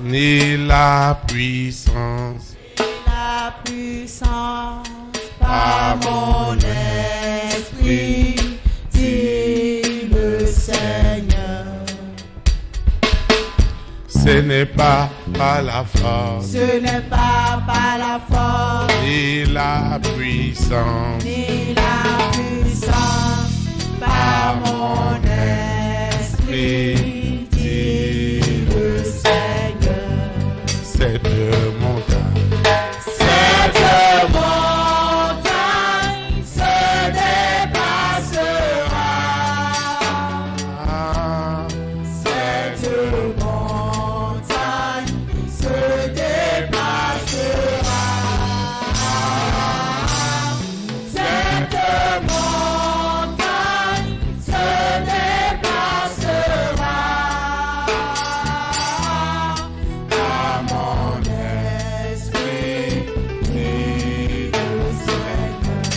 ni la puissance, par mon esprit, dit le Seigneur. ce n'est pas par la force, Ce n'est pas par la force, ni la puissance, par mon esprit, dit le Seigneur. cette montagne, Cette montagne se dépassera. Cette montagne se dépassera. Cette montagne se dépassera. À mon esprit, dit le Seigneur.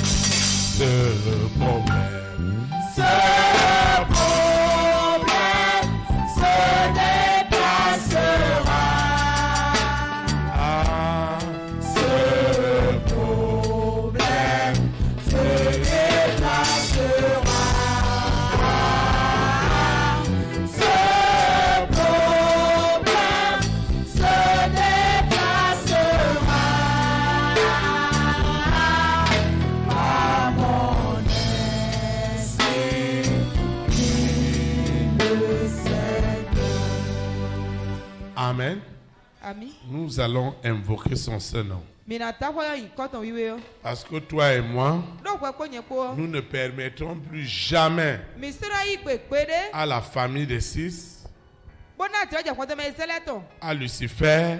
ce problème, Ce problème se dépassera. Ce problème se dépassera. Ce problème se dépassera. À mon esprit, dit le Seigneur. amen. Ami, Nous allons invoquer son Saint-Nom. mina takwa ya ikoton wiwe. Parce que toi et moi, Donc kwa konye ko. nous ne permettrons plus jamais Misira yi pepede. à la famille de six, Bona traja kwa teme seleton. à Lucifer,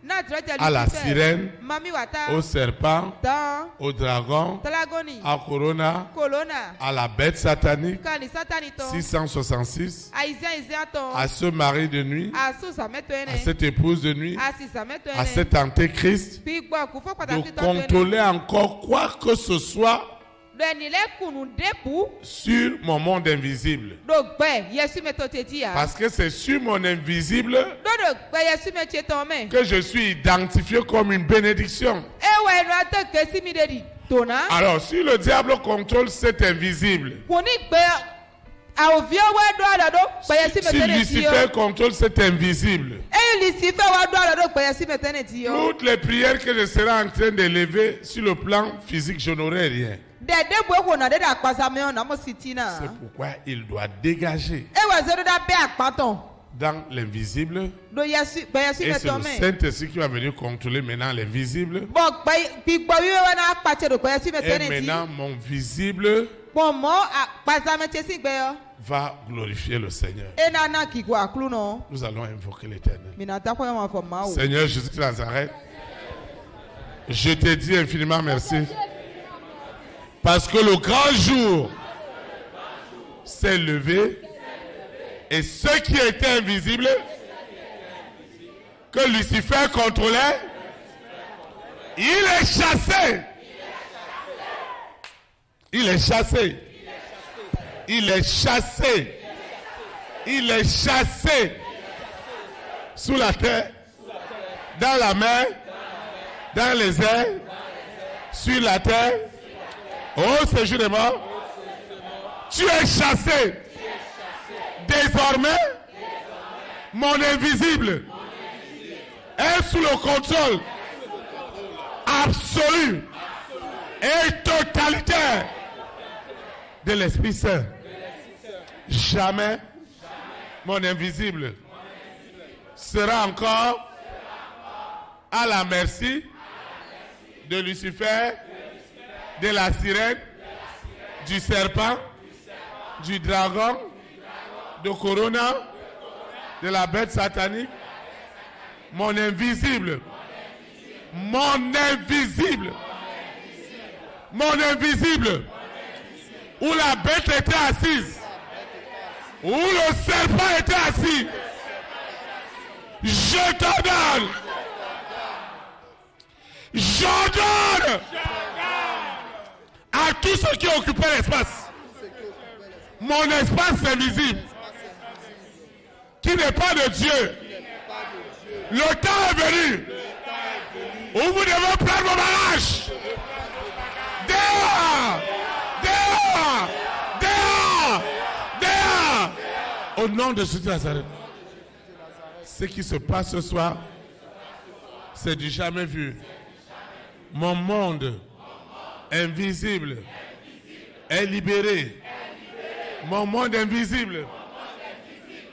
Na traja à la sirène, Mami wata. au serpent, Dan. au dragon, Talagoni. à Corona, Colonna. à la bête satanique, Kani satanito. 666, Aizia ton. à ce mari de nuit, Asu sametwene. à cette épouse de nuit, Asi sametwene. à cet antéchrist, Puis quoi kufo kwa de takito. contrôler encore quoi que ce soit Deni le kunu depu. sur mon monde invisible. Donc ben, Yesu metotetia. Parce que c'est sur mon invisible Donc ben Yesu metotome. que je suis identifié comme une bénédiction. Ewe no ate kesi mi dedi. Tona. Alors, si le diable contrôle cet invisible, Kuni gbe awofie wa do ada do gbe Yesu si metene ti Lucifer yo. contrôle cet invisible, E Lucifer wa do ada do gbe Yesu metene ti yo. toutes les prières que je serai en train d'élever sur le plan physique, je n'aurai rien. Dede bo ko na dede akpasa me na mo sitina. C'est pourquoi il doit dégager E wa zedo da be akpaton. dans l'invisible. Do Yesu gbe Yesu Et c'est le metome. Saint-Esprit qui va venir contrôler maintenant l'invisible. Bon gbe bi gbo wiwe wa na akpache do gbe Yesu Et metene ti. maintenant, mon visible Bon mo akpasa me chesi gbe yo. va glorifier le Seigneur. E na na ki go aklu no. Nous allons invoquer l'Éternel. Mina takwa ya ma fo ma o. Seigneur Jésus de Nazareth, je te dis infiniment merci. Parce que le grand jour s'est levé et ce qui était invisible, que Lucifer contrôlait, il est chassé. Il est chassé. Il est chassé. Il est chassé. Sous la terre, dans la mer, dans les airs, sur la terre, au séjour des morts, tu es chassé. Désormais, mon invisible est sous le contrôle absolu et totalitaire de l'Esprit Saint. Jamais mon invisible sera encore à la merci de Lucifer, de la sirène, du serpent, du dragon, de Corona, de la bête satanique. Mon invisible, mon invisible, mon invisible, où la bête était assise, où le serpent était assis, je t'ordonne, j'ordonne à tous ceux qui occupaient l'espace, mon espace invisible, qui n'est pas de Dieu, Le temps est venu où vous devez prendre vos bagages. Dehors! Dehors! Dehors! Dehors! Au nom de Jésus de Nazareth. Ce qui se passe ce soir, c'est du jamais vu. Mon monde invisible est libéré. Mon monde invisible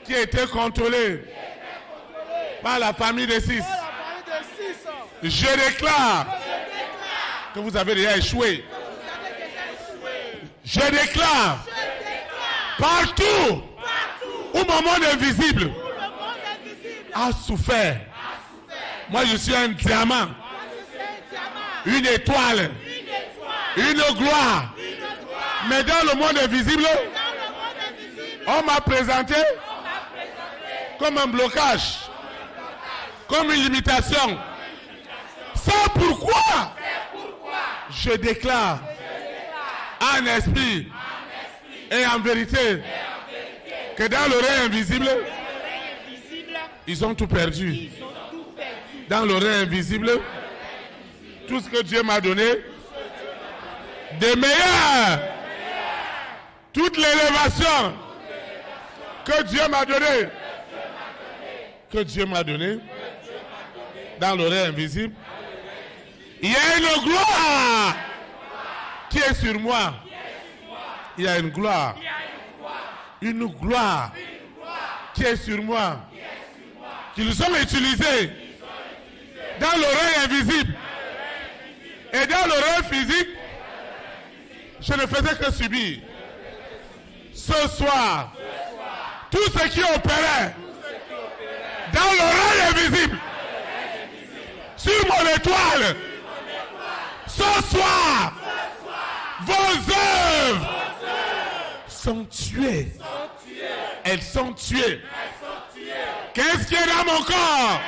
qui était contrôlé par la famille des 6. Je déclare que vous avez déjà échoué. Je déclare partout où mon monde invisible a souffert. Moi, je suis un diamant, une étoile, une gloire. Mais dans le monde invisible, on m'a présenté comme un blocage, comme une limitation. C'est pourquoi je déclare en esprit et en vérité que dans l'oreille invisible, ils ont tout perdu. Dans l'oreille invisible, tout ce que Dieu m'a donné, de meilleur, toute l'élévation que Dieu m'a donné, dans l'oreille invisible, il y a une gloire qui est sur moi. Il y a une gloire qui est sur moi, qu'ils ont utilisé dans l'oreille invisible et dans l'oreille physique. Je ne faisais que subir. Ce soir, tout ce qui opérait dans l'oreille invisible, sur mon étoile, ce soir, vos œuvres sont tuées. Elles sont tuées. Qu'est-ce qui est dans mon corps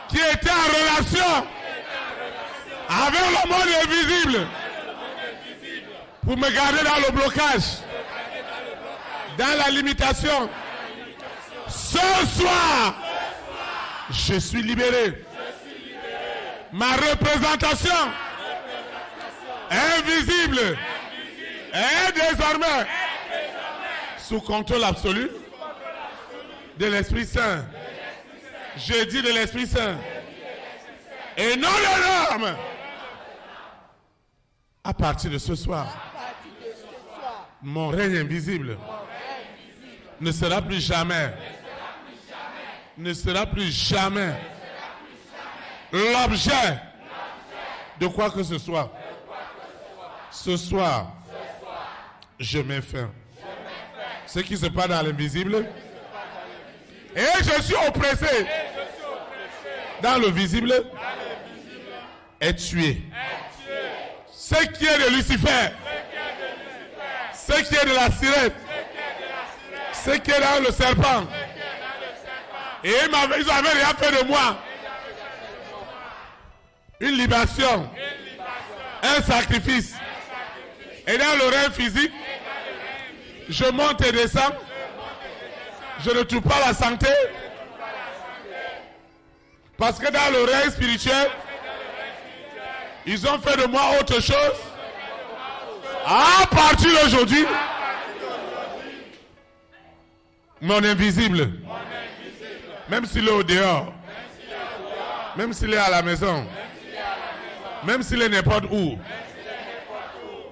qui était en relation avec le monde invisible pour me garder dans le blocage, dans la limitation? Ce soir, je suis libéré. Ma représentation invisible est désormais sous contrôle absolu de l'Esprit Saint. Je dis de l'Esprit Saint. Et non de l'homme. À partir de ce soir, mon règne invisible ne sera plus jamais l'objet de quoi que ce soit. Ce soir, je mets fin. Ce qui se passe dans l'invisible, et je suis oppressé dans le visible, est tué. Ce qui est de Lucifer, ce qui est de la sirène, ce qui est dans le serpent, et ils n'avaient rien fait de moi. Une libation, un sacrifice. Et dans l'oreille physique, je monte et descends. Je ne trouve pas la santé. Parce que dans l'oreille spirituelle, ils ont fait de moi autre chose. À partir d'aujourd'hui, mon invisible, même s'il est au dehors, même s'il est à la maison, même s'il est n'importe où,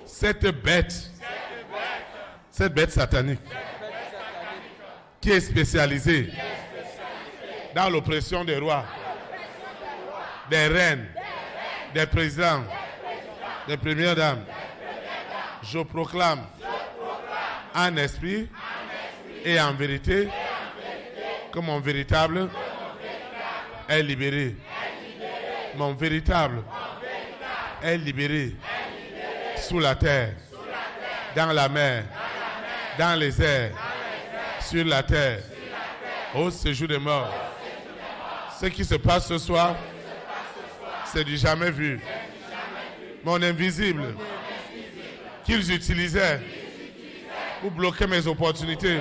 cette bête satanique qui est spécialisée dans l'oppression des rois, des reines, des présidents, des premières dames, je proclame en esprit et en vérité que mon véritable est libéré. Mon véritable est libéré sous la terre, dans la mer, dans les airs, sur la terre, au séjour des morts. Ce qui se passe ce soir, c'est du jamais vu. Mon invisible qu'ils utilisaient pour bloquer mes opportunités.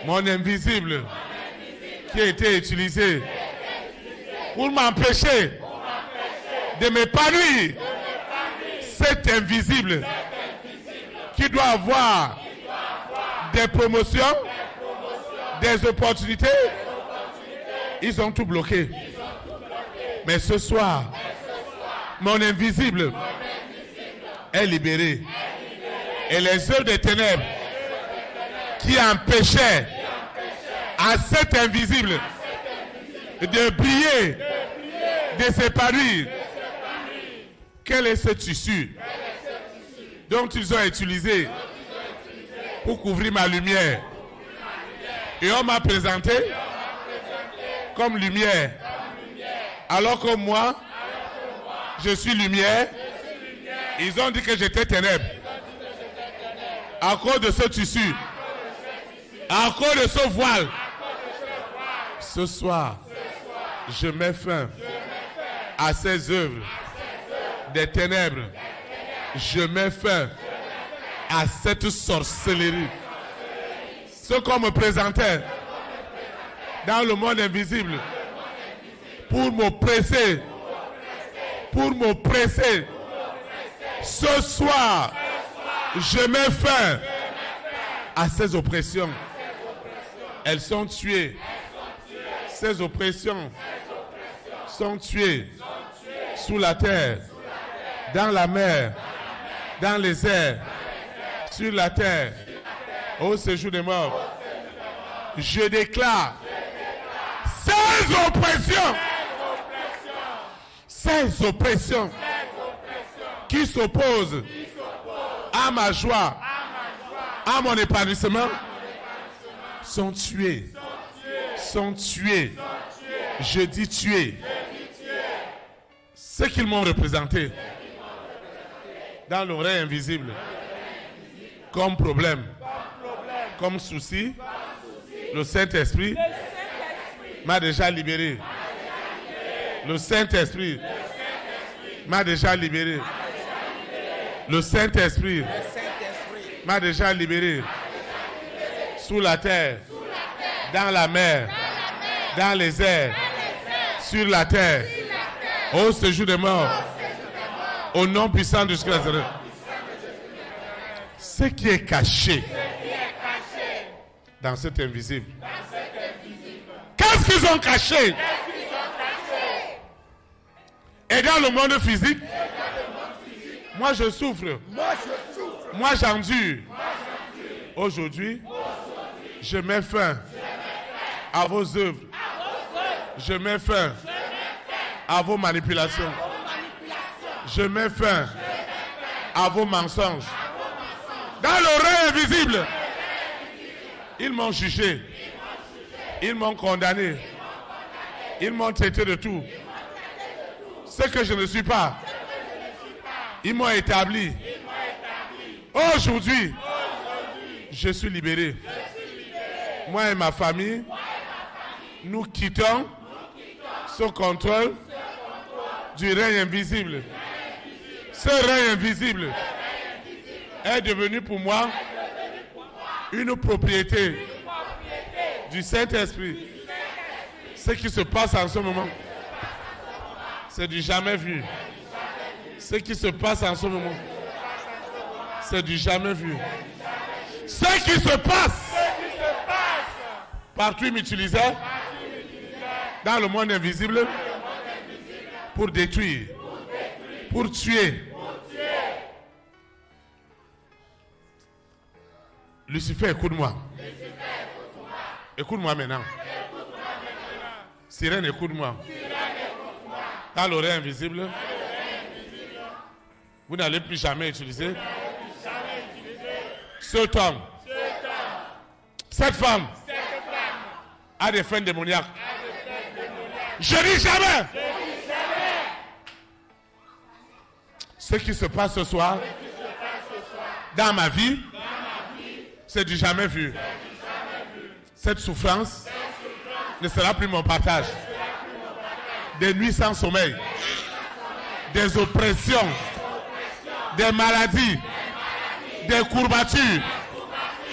Mon invisible qui a été utilisé pour m'empêcher de m'épanouir. Cet invisible qui doit avoir des promotions, des opportunités, ils ont tout bloqué. Mais ce soir, mon invisible est libéré. Et les œuvres des ténèbres qui empêchaient à cet invisible de briller, de s'épanouir. Quel est ce tissu dont ils ont utilisé pour couvrir ma lumière? Et on m'a présenté comme lumière. Alors que moi, je suis lumière. Ils ont dit que j'étais ténèbres. À cause de ce tissu, à cause de ce voile, ce soir, je mets fin à ces œuvres des ténèbres. Je mets fin à cette sorcellerie. Ce qu'on me présentait dans le monde invisible pour m'oppresser, ce soir, je mets fin à ces oppressions. Elles sont tuées. Ces oppressions sont tuées sous la terre, dans la mer, dans les airs, sur la terre, au séjour des morts. Je déclare ces oppressions qui s'opposent à ma joie, à mon épanouissement, sont tués. Je dis tués. Ce qu'ils m'ont représenté dans l'oreille invisible comme problème, comme souci, le Saint-Esprit m'a déjà libéré. Le Saint-Esprit m'a déjà libéré. Le Saint-Esprit m'a déjà libéré. Sous la terre, dans la mer, dans les airs, sur la terre, au séjour des morts, au nom puissant de Jésus-Christ. Ce qui est caché dans cet invisible. Qu'est-ce qu'ils ont caché? Et dans le monde physique, moi je souffre. Moi j'endure. Aujourd'hui, je mets fin à vos œuvres. Je mets fin à vos manipulations. Je mets fin à vos mensonges. Dans l'oreille invisible, ils m'ont jugé. Ils m'ont condamné. Ils m'ont traité de tout. Ce que je ne suis pas, ils m'ont établi. Aujourd'hui, je suis libéré. Moi et ma famille, nous quittons ce contrôle du règne invisible. Ce règne invisible est devenu pour moi une propriété du Saint-Esprit. Ce qui se passe en ce moment, c'est du jamais vu. Ce qui se passe en ce moment, c'est du jamais vu. Ce qui se passe partout, ils m'utilisaient dans le monde invisible pour détruire, pour tuer. Lucifer, écoute-moi. Écoute-moi maintenant. Sirène, écoute-moi. Dans l'oreille invisible, vous n'allez plus jamais utiliser cet homme, cette femme a des fins démoniaques. Je dis jamais. Ce qui se passe ce soir dans ma vie, c'est du jamais vu. Cette souffrance ne sera plus mon partage. Des nuits sans sommeil, des oppressions, des maladies, des courbatures.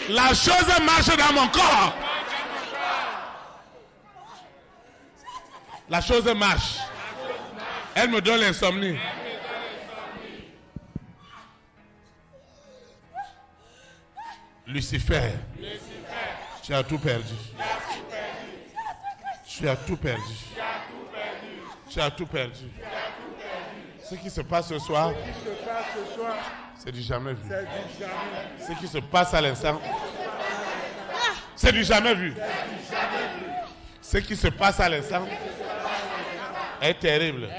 La chose marche dans mon corps. La chose marche. Elle me donne l'insomnie. Lucifer, tu as tout perdu. Tu as tout perdu. Tu as tout perdu. Ce qui se passe ce soir, c'est du jamais vu. Ce qui se passe à l'instant, c'est du jamais vu. Ce qui se passe à l'instant est terrible.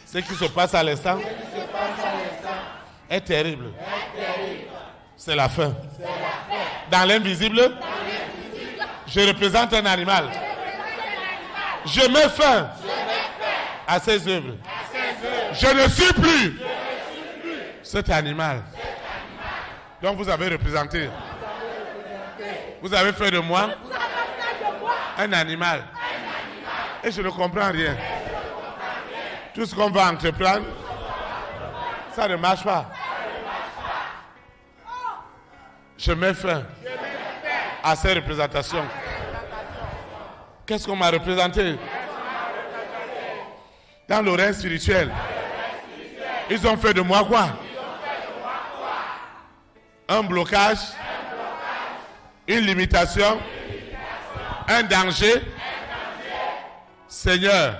Ce qui se passe à l'instant est terrible. C'est la fin. Dans l'invisible, je représente un animal. Je mets fin à ses œuvres. Je ne suis plus cet animal. Donc vous avez représenté. Vous avez fait de moi un animal. Et je ne comprends rien. Tout ce qu'on va entreprendre, ça ne marche pas. Je mets fin à ces représentations. Qu'est-ce qu'on m'a représenté? Dans l'oreille spirituelle, ils ont fait de moi quoi? Un blocage, une limitation, un danger. Seigneur,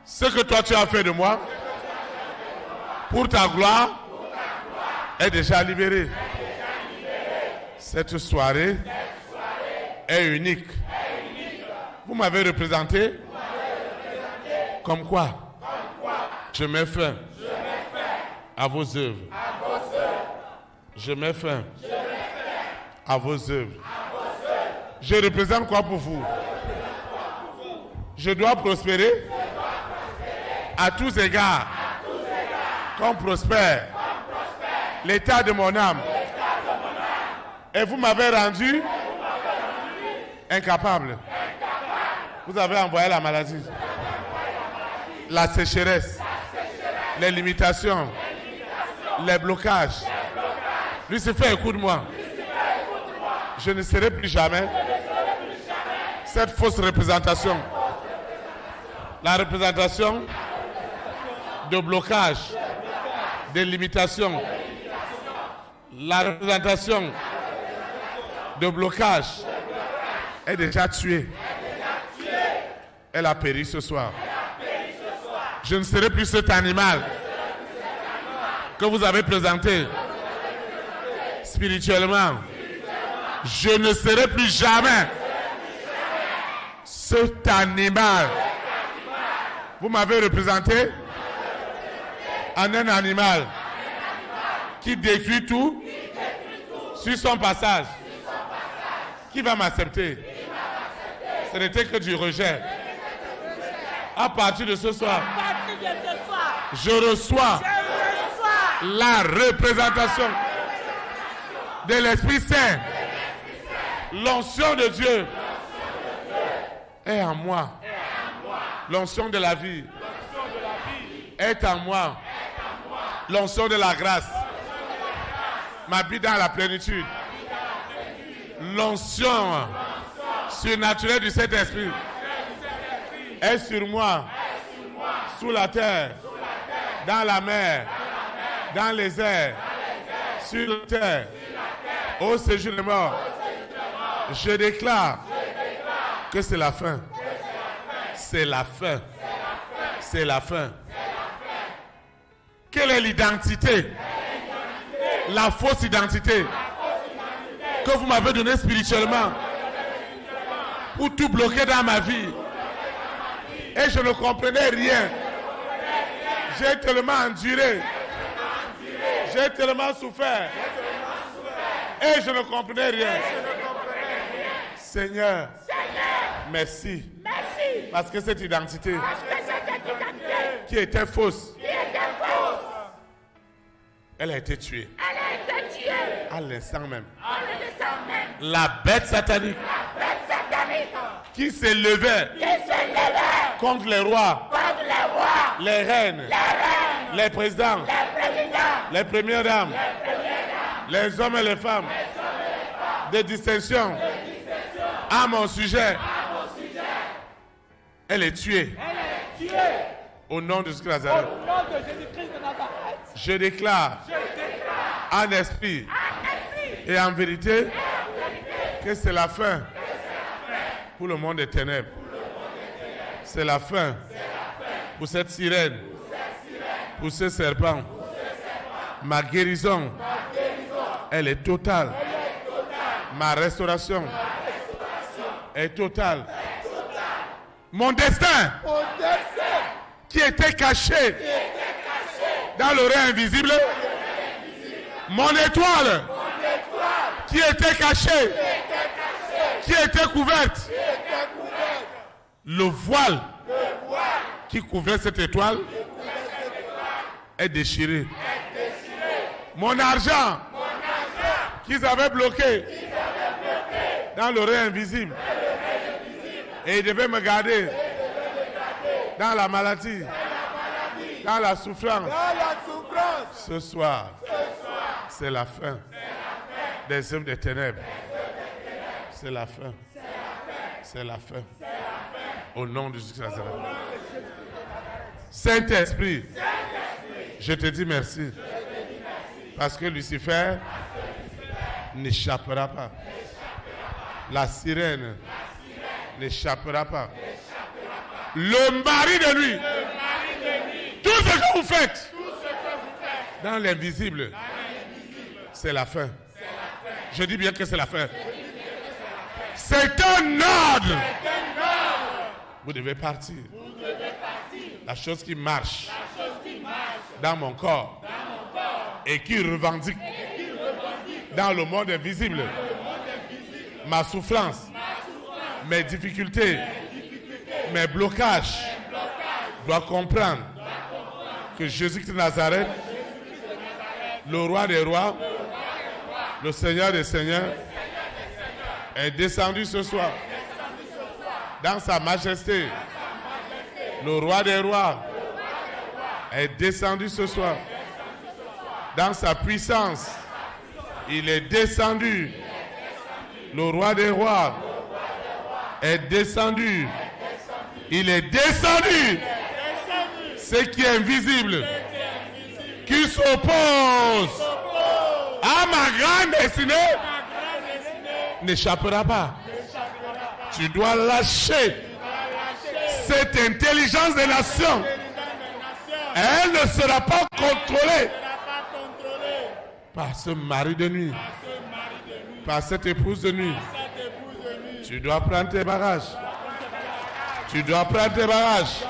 ce que toi tu as fait de moi, pour ta gloire, est déjà libéré. Cette soirée est unique. Vous m'avez représenté comme quoi je mets fin à vos œuvres. Je mets fin à vos œuvres. Je représente quoi pour vous? Je dois prospérer à tous égards. Comme prospère l'état de mon âme. Et vous m'avez rendu incapable. Vous avez envoyé la maladie, la sécheresse, les limitations, les blocages. Lucifer, écoute-moi. Je ne serai plus jamais cette fausse représentation. La représentation de blocage, de limitation. La représentation de blocage est déjà tuée. Elle a péri ce soir. Je ne serai plus cet animal que vous avez présenté spirituellement. Je ne serai plus jamais cet animal. Vous m'avez représenté en un animal qui détruit tout sur son passage. Qui va m'accepter? Ce n'était que du rejet. À partir de ce soir, je reçois la représentation de l'Esprit Saint. L'onction de Dieu est en moi. L'onction de la vie est en moi. L'onction de la grâce m'habite dans la plénitude. L'onction surnaturelle du Saint-Esprit est sur moi, sous la terre, dans la mer, dans les airs, sur la terre, au séjour des morts. Je déclare que c'est la fin. C'est la fin. C'est la fin. Quelle est l'identité? La fausse identité que vous m'avez donnée spirituellement pour tout bloquer dans ma vie. Et je ne comprenais rien. J'ai tellement enduré. J'ai tellement souffert. Et je ne comprenais rien. Seigneur, merci. Parce que cette identité qui était fausse, elle a été tuée. À l'instant même. La bête satanique qui s'est levée contre les rois, les reines, les présidents, les premières dames, les hommes et les femmes de distinction à mon sujet Elle est tuée. Elle est tuée. Au nom de Jésus-Christ de Au Nazareth. nom de Jésus-Christ de Nazareth. Je déclare en esprit et en vérité que c'est la fin pour le monde des ténèbres. C'est la fin pour cette sirène, pour ce serpent. Ma guérison, elle est totale. Ma restauration est totale. Mon destin qui était caché dans l'oreille invisible, mon étoile qui était cachée, qui était couverte, le voile qui couvrait cette étoile est déchiré. Mon argent qu'ils avaient bloqué dans l'oreille invisible et ils devaient me garder dans la maladie, dans la souffrance. Ce soir, c'est la fin des œuvres des ténèbres. C'est la fin. C'est la fin. Au nom de Jésus Nazareth. Saint-Esprit, je te dis merci. Parce que Lucifer n'échappera pas. La sirène n'échappera pas. Le mari de lui. Tout ce que vous faites dans l'invisible, c'est la fin. Je dis bien que c'est la fin. C'est un ordre. Vous devez partir. La chose qui marche dans mon corps et qui revendique dans le monde invisible ma souffrance, mes difficultés, mes blocages, doit comprendre que Jésus-Christ de Nazareth, le roi des rois, le Seigneur des seigneurs, est descendu ce soir dans sa majesté. Le roi des rois est descendu ce soir dans sa puissance. Il est descendu. Le roi des rois est descendu. Il est descendu. Ce qui est invisible, qui s'oppose à ma grande destinée, n'échappera pas. Tu dois lâcher cette intelligence des nations. Elle ne sera pas contrôlée par ce mari de nuit, par cette épouse de nuit. Tu dois prendre tes bagages. Tu dois prendre tes bagages.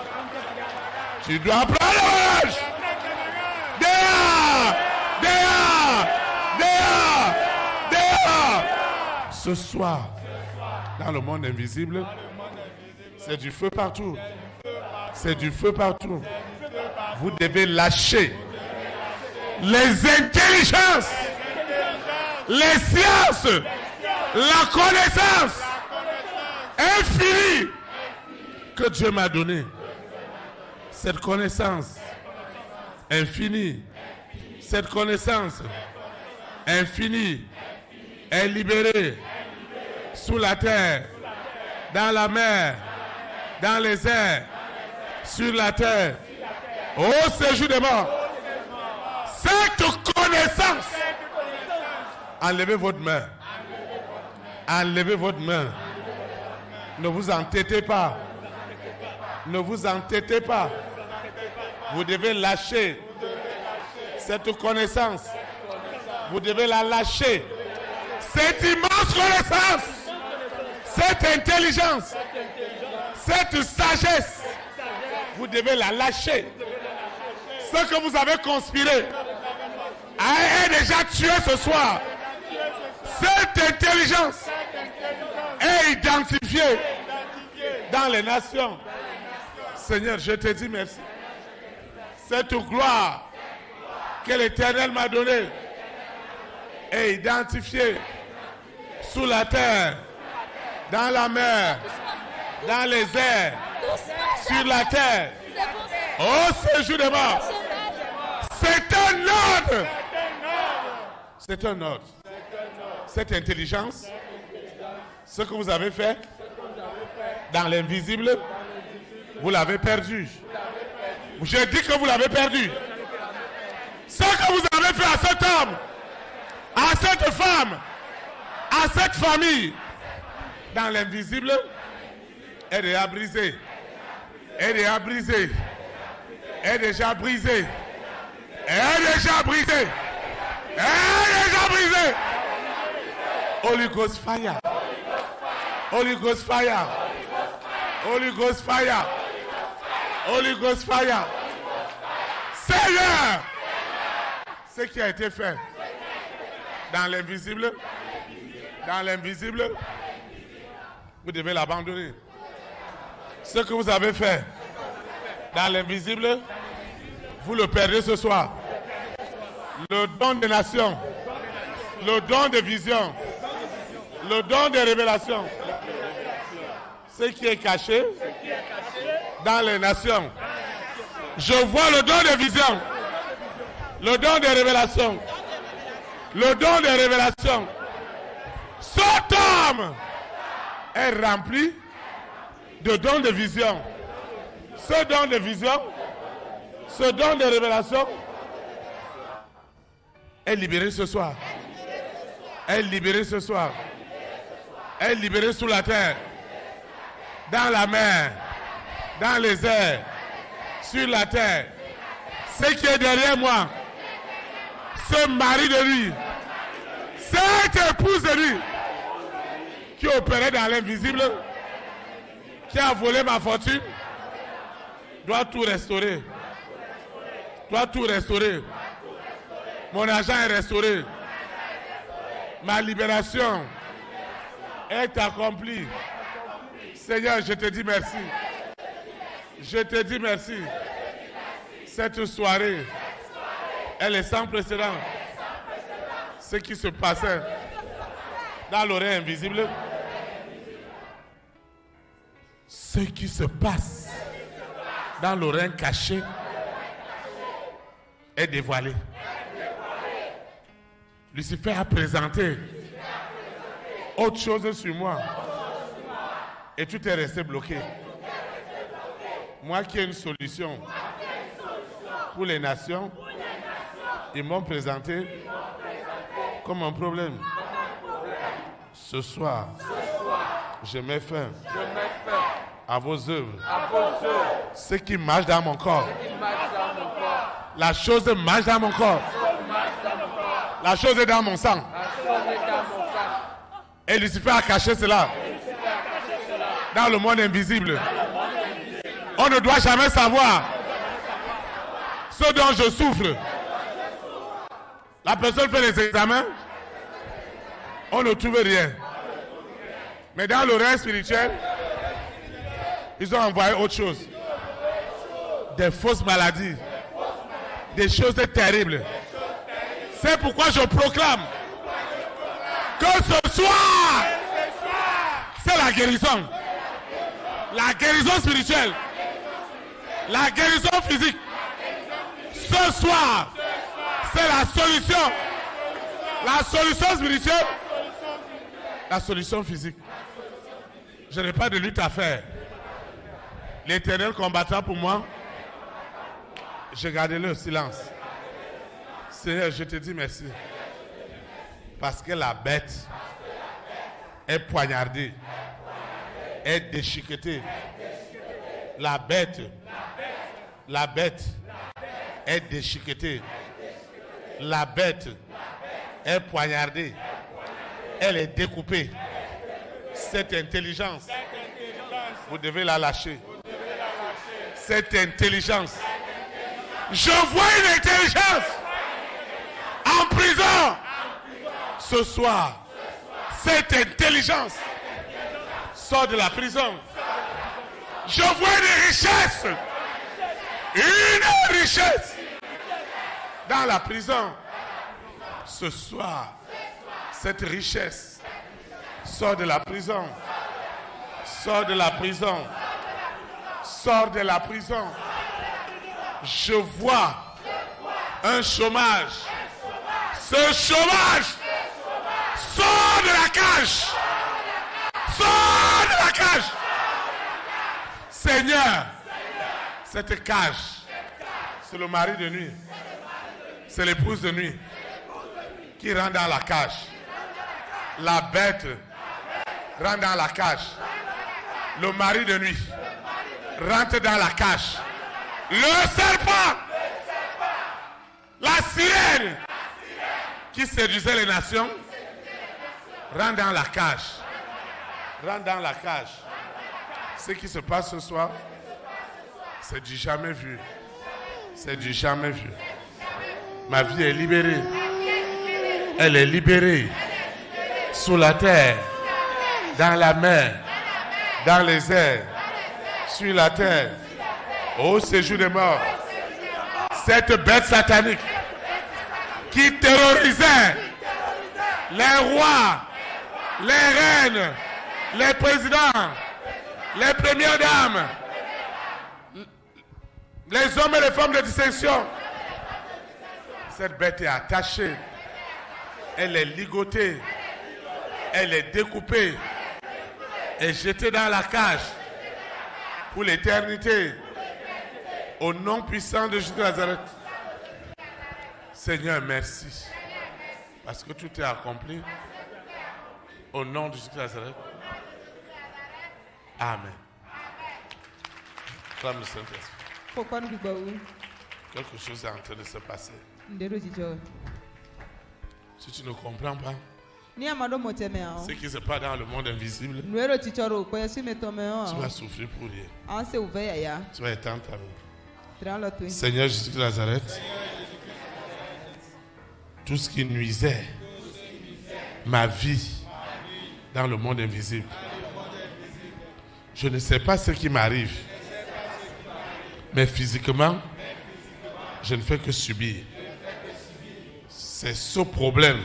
Tu dois prendre tes bagages. Dehors! Dehors! Dehors! Dehors! Ce soir, dans le monde invisible, c'est du feu partout. C'est du feu partout. Vous devez lâcher les intelligences, les sciences, la connaissance infinie que Dieu m'a donnée. Cette connaissance infinie, cette connaissance infinie est libérée sous la terre, dans la mer, dans les airs, sur la terre, au séjour des morts. Cette connaissance, enlevez votre main. Enlevez votre main. Ne vous entêtez pas. Ne vous entêtez pas. Vous devez lâcher cette connaissance. Vous devez la lâcher. Cette immense connaissance, cette intelligence, cette sagesse, vous devez la lâcher. Ce que vous avez conspiré est déjà tué ce soir. Cette intelligence est identifiée dans les nations. Seigneur, je te dis merci. Cette gloire que l'Éternel m'a donnée est identifiée sous la terre, dans la mer, dans les airs, sur la terre, au séjour des morts. C'est un ordre. C'est un ordre. Cette intelligence, ce que vous avez fait dans l'invisible, Vous l'avez perdu. J'ai dit que vous l'avez perdu. Ce que vous avez fait à cet homme, à cette femme, à cette famille, dans l'invisible, est déjà brisé. Est déjà brisé. Est déjà brisé. Est déjà brisé. Est déjà brisé. Holy Ghost fire. Holy Ghost fire. Holy Ghost fire. Holy Ghost fire. Seigneur, ce qui a été fait dans l'invisible, vous devez l'abandonner. Ce que vous avez fait dans l'invisible, vous le perdez ce soir. Le don des nations, le don de vision, le don de révélation, ce qui est caché dans les nations. Je vois le don de vision, le don de révélation, le don de révélation. Cet homme est rempli de dons de vision. Ce don de vision, ce don de révélation est libéré ce soir. Est libéré ce soir. Est libéré sous la terre, dans la mer, dans les airs, sur la terre. Ce qui est derrière moi, ce mari de lui, cette épouse de lui, qui opérait dans l'invisible, qui a volé ma fortune, doit tout restaurer. Doit tout restaurer. Mon argent est restauré. Ma libération est accomplie. Seigneur, je te dis merci. Je te dis merci. Cette soirée, elle est sans précédent. Ce qui se passait dans l'oreille invisible, ce qui se passe dans l'oreille cachée est dévoilé. Lucifer a présenté autre chose sur moi et tout est resté bloqué. Moi qui ai une solution pour les nations, ils m'ont présenté comme un problème. Ce soir, je mets fin à vos œuvres. Ce qui marche dans mon corps. La chose marche dans mon corps. La chose est dans mon sang. Et Lucifer a caché cela dans le monde invisible. On ne doit jamais savoir ce dont je souffre. La personne fait les examens, on ne trouve rien. Mais dans l'oreille spirituelle, ils ont envoyé autre chose. Des fausses maladies. Des choses terribles. C'est pourquoi je proclame que ce soir, c'est la guérison. La guérison spirituelle. La guérison physique. Ce soir, c'est la solution. La solution spirituelle. La solution physique. Je n'ai pas de lutte à faire. L'Éternel combattra pour moi. J'ai gardé le silence. Seigneur, je te dis merci. Parce que la bête est poignardée, est déchiquetée. La bête est déchiquetée. La bête est poignardée. Elle est découpée. Cette intelligence, vous devez la lâcher. Cette intelligence. Je vois une intelligence en prison. Ce soir, cette intelligence sort de la prison. Je vois une richesse. Une richesse dans la prison. Ce soir, cette richesse sort de la prison. Sort de la prison. Sort de la prison. Je vois un chômage. Ce chômage sort de la cage. Sort de la cage. Seigneur, Cette cage, c'est le mari de nuit. C'est l'épouse de nuit qui rentre dans la cage. La bête rentre dans la cage. Le mari de nuit rentre dans la cage. Le serpent, la sirène qui séduisait les nations, rentre dans la cage. Rentre dans la cage. Ce qui se passe ce soir, c'est du jamais vu. C'est du jamais vu. Ma vie est libérée. Elle est libérée. Sous la terre, dans la mer, dans les airs, sur la terre, au séjour des morts. Cette bête satanique qui terrorisait les rois, les reines, les présidents, les premières dames, les hommes et les femmes de distinction. Cette bête est attachée, elle est ligotée, elle est découpée et jetée dans la cage pour l'éternité. Au nom puissant de Jésus de Nazareth. Seigneur, merci. Parce que tout est accompli. Au nom de Jésus de Nazareth. Amen. Clame le Saint-Esprit. Quelque chose est en train de se passer. Si tu ne comprends pas ce qui se passe dans le monde invisible, tu vas souffrir pour rien. Tu vas étendre ta main. Seigneur Jésus de Nazareth, tout ce qui nuisait ma vie dans le monde invisible, je ne sais pas ce qui m'arrive, mais physiquement, je ne fais que subir. C'est ce problème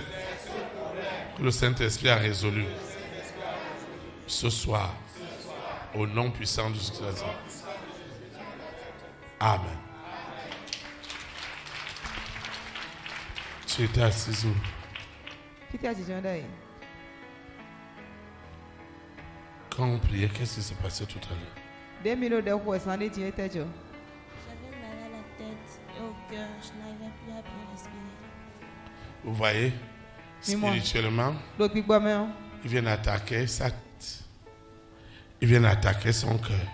que le Saint-Esprit a résolu ce soir, au nom puissant de Jésus. Amen. Tu étais assis où? Quand on priait, qu'est-ce qui s'est passé tout à l'heure? J'avais mal à la tête et au cœur, je n'arrivais plus à bien respirer. Vous voyez, spirituellement, ils viennent attaquer ils viennent attaquer son cœur.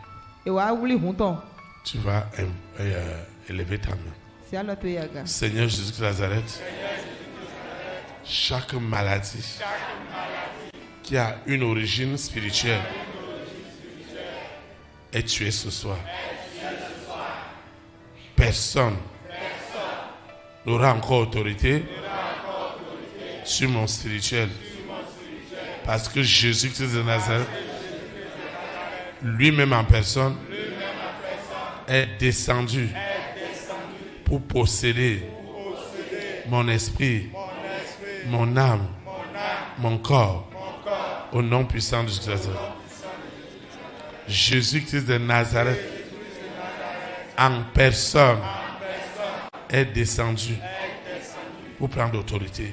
Tu vas élever ta main. Seigneur Jésus de Nazareth, chaque maladie qui a une origine spirituelle est tuée ce soir. Personne n'aura encore autorité sur mon spirituel. Parce que Jésus-Christ de Nazareth, lui-même en personne, est descendu pour posséder mon esprit, mon âme, mon corps, au nom puissant de Jésus. Jésus-Christ de Nazareth, en personne, est descendu pour prendre l'autorité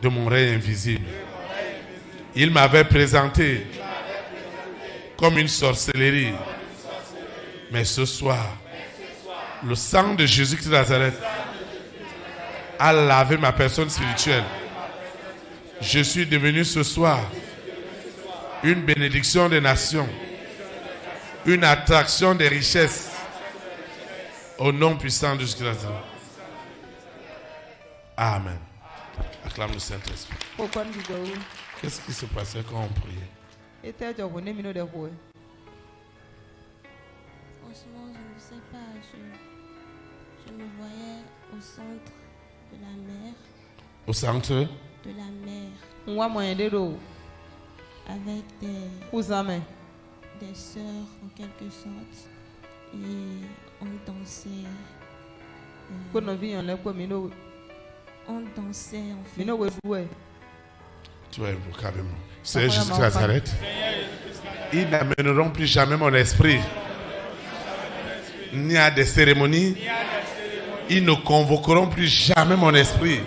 de mon règne invisible. Il m'avait présenté comme une sorcellerie. Mais ce soir, le sang de Jésus-Christ de Nazareth a lavé ma personne spirituelle. Je suis devenu ce soir une bénédiction des nations, une attraction des richesses, au nom puissant de Jésus-Christ de Nazareth. Amen. Acclame le Saint-Esprit. Qu'est-ce qui se passait quand on priait? En ce moment, je ne sais pas. Je me voyais au centre de la mer. Au centre de la mer. Avec des sœurs en quelque sorte. Et on dansait. On dansait en fait. Tu vas évoquer avec moi. Seigneur Jésus de Nazareth, ils n'amèneront plus jamais mon esprit ni à des cérémonies. Ils ne convoqueront plus jamais mon esprit,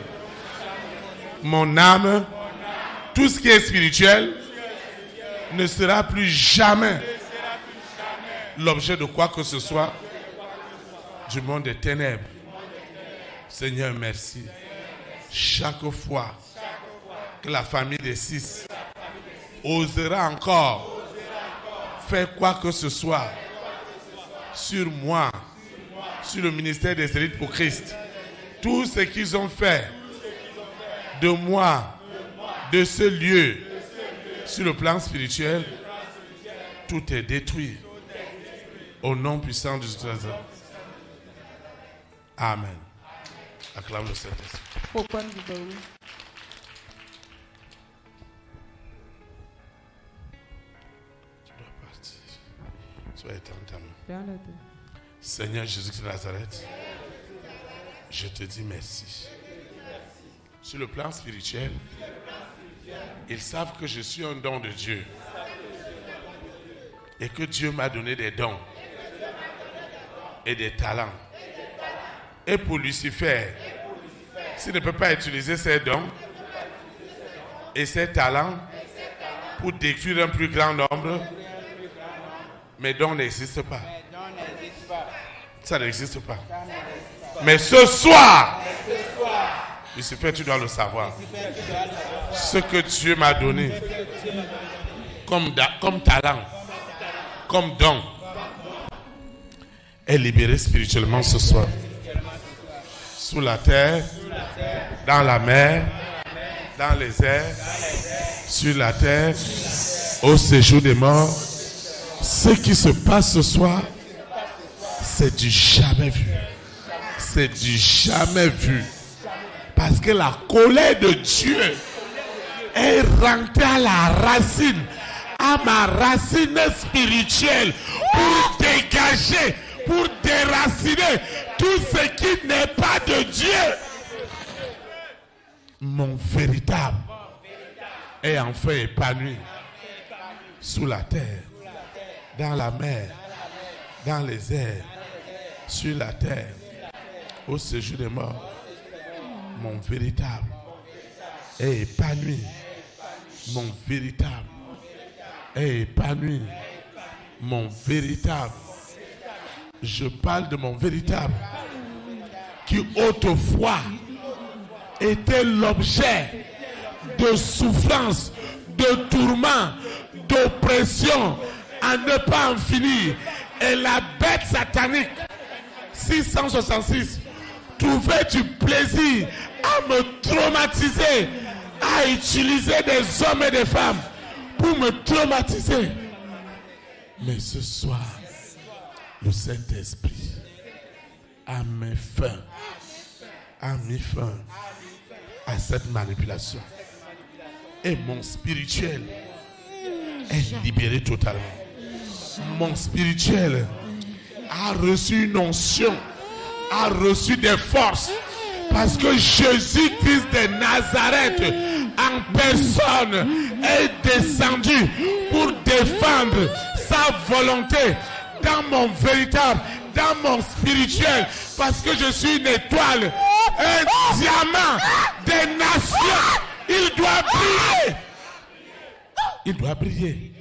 mon âme, tout ce qui est spirituel ne sera plus jamais l'objet de quoi que ce soit du monde des ténèbres. Seigneur, merci. Chaque fois que la famille des 6 osera encore faire quoi que ce soit sur moi, sur le ministère des élites pour Christ, tout ce qu'ils ont fait de moi, de ce lieu, sur le plan spirituel, tout est détruit. Au nom puissant de Jésus. Amen. Acclame le Saint-Esprit. Pourquoi nous devons Tu dois partir. Sois éternel. faire le temps? Seigneur Jésus de Nazareth, je te dis merci. Sur le plan spirituel, ils savent que je suis un don de Dieu et que Dieu m'a donné des dons et des talents. Et pour Lucifer, s'il ne peut pas utiliser ses dons et ses talents pour détruire un plus grand nombre, mes dons n'existent pas. Ça n'existe pas. Mais ce soir, Lucifer, tu dois le savoir. Ce que Dieu m'a donné comme talent, comme don, est libéré spirituellement ce soir. Sous la terre, dans la mer, dans les airs, sur la terre, au séjour des morts. Ce qui se passe ce soir, c'est du jamais vu. C'est du jamais vu. Parce que la colère de Dieu est rentrée à la racine, à ma racine spirituelle, pour dégager, pour déraciner tout ce qui n'est pas de Dieu. Mon véritable est enfin épanoui sous la terre, dans la mer, dans les airs, sur la terre, au séjour des morts. Mon véritable est épanoui. Mon véritable est épanoui. Mon véritable. Je parle de mon véritable qui autrefois était l'objet de souffrance, de tourment, d'oppression, à ne pas en finir. Et la bête satanique 666 trouvait du plaisir à me traumatiser, à utiliser des hommes et des femmes pour me traumatiser. Mais ce soir, le Saint-Esprit a mis fin à cette manipulation. Et mon spirituel est libéré totalement. Mon spirituel a reçu une onction, a reçu des forces. Parce que Jésus-Christ de Nazareth en personne est descendu pour défendre sa volonté dans mon véritable, dans mon spirituel. Parce que je suis une étoile, un diamant des nations. Il doit briller. Il doit briller.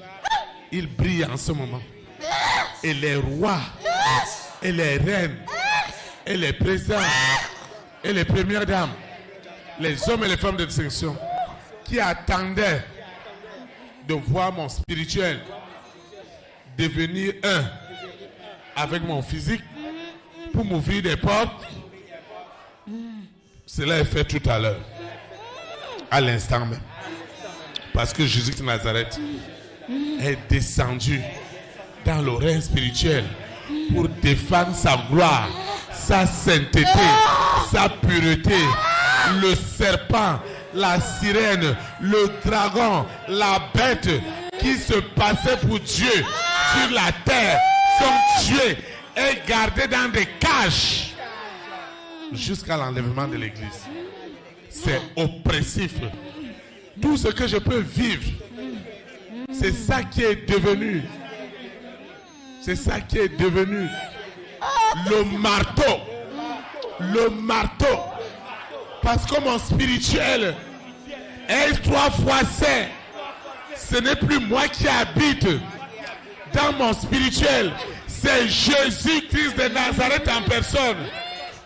Il brille en ce moment. Et les rois, et les reines, et les présidents, et les premières dames, les hommes et les femmes de distinction qui attendaient de voir mon spirituel devenir un avec mon physique pour m'ouvrir des portes, cela est fait tout à l'heure, à l'instant même. Parce que Jésus de Nazareth est descendu dans l'oreille spirituelle pour défendre sa gloire, sa sainteté, sa pureté. Le serpent, la sirène, le dragon, la bête qui se passait pour Dieu sur la terre sont tués et gardés dans des cages jusqu'à l'enlèvement de l'église. C'est oppressif. Tout ce que je peux vivre, c'est ça qui est devenu. C'est ça qui est devenu le marteau. Le marteau. Parce que mon spirituel est 3 fois saint. Ce n'est plus moi qui habite dans mon spirituel. C'est Jésus-Christ de Nazareth en personne.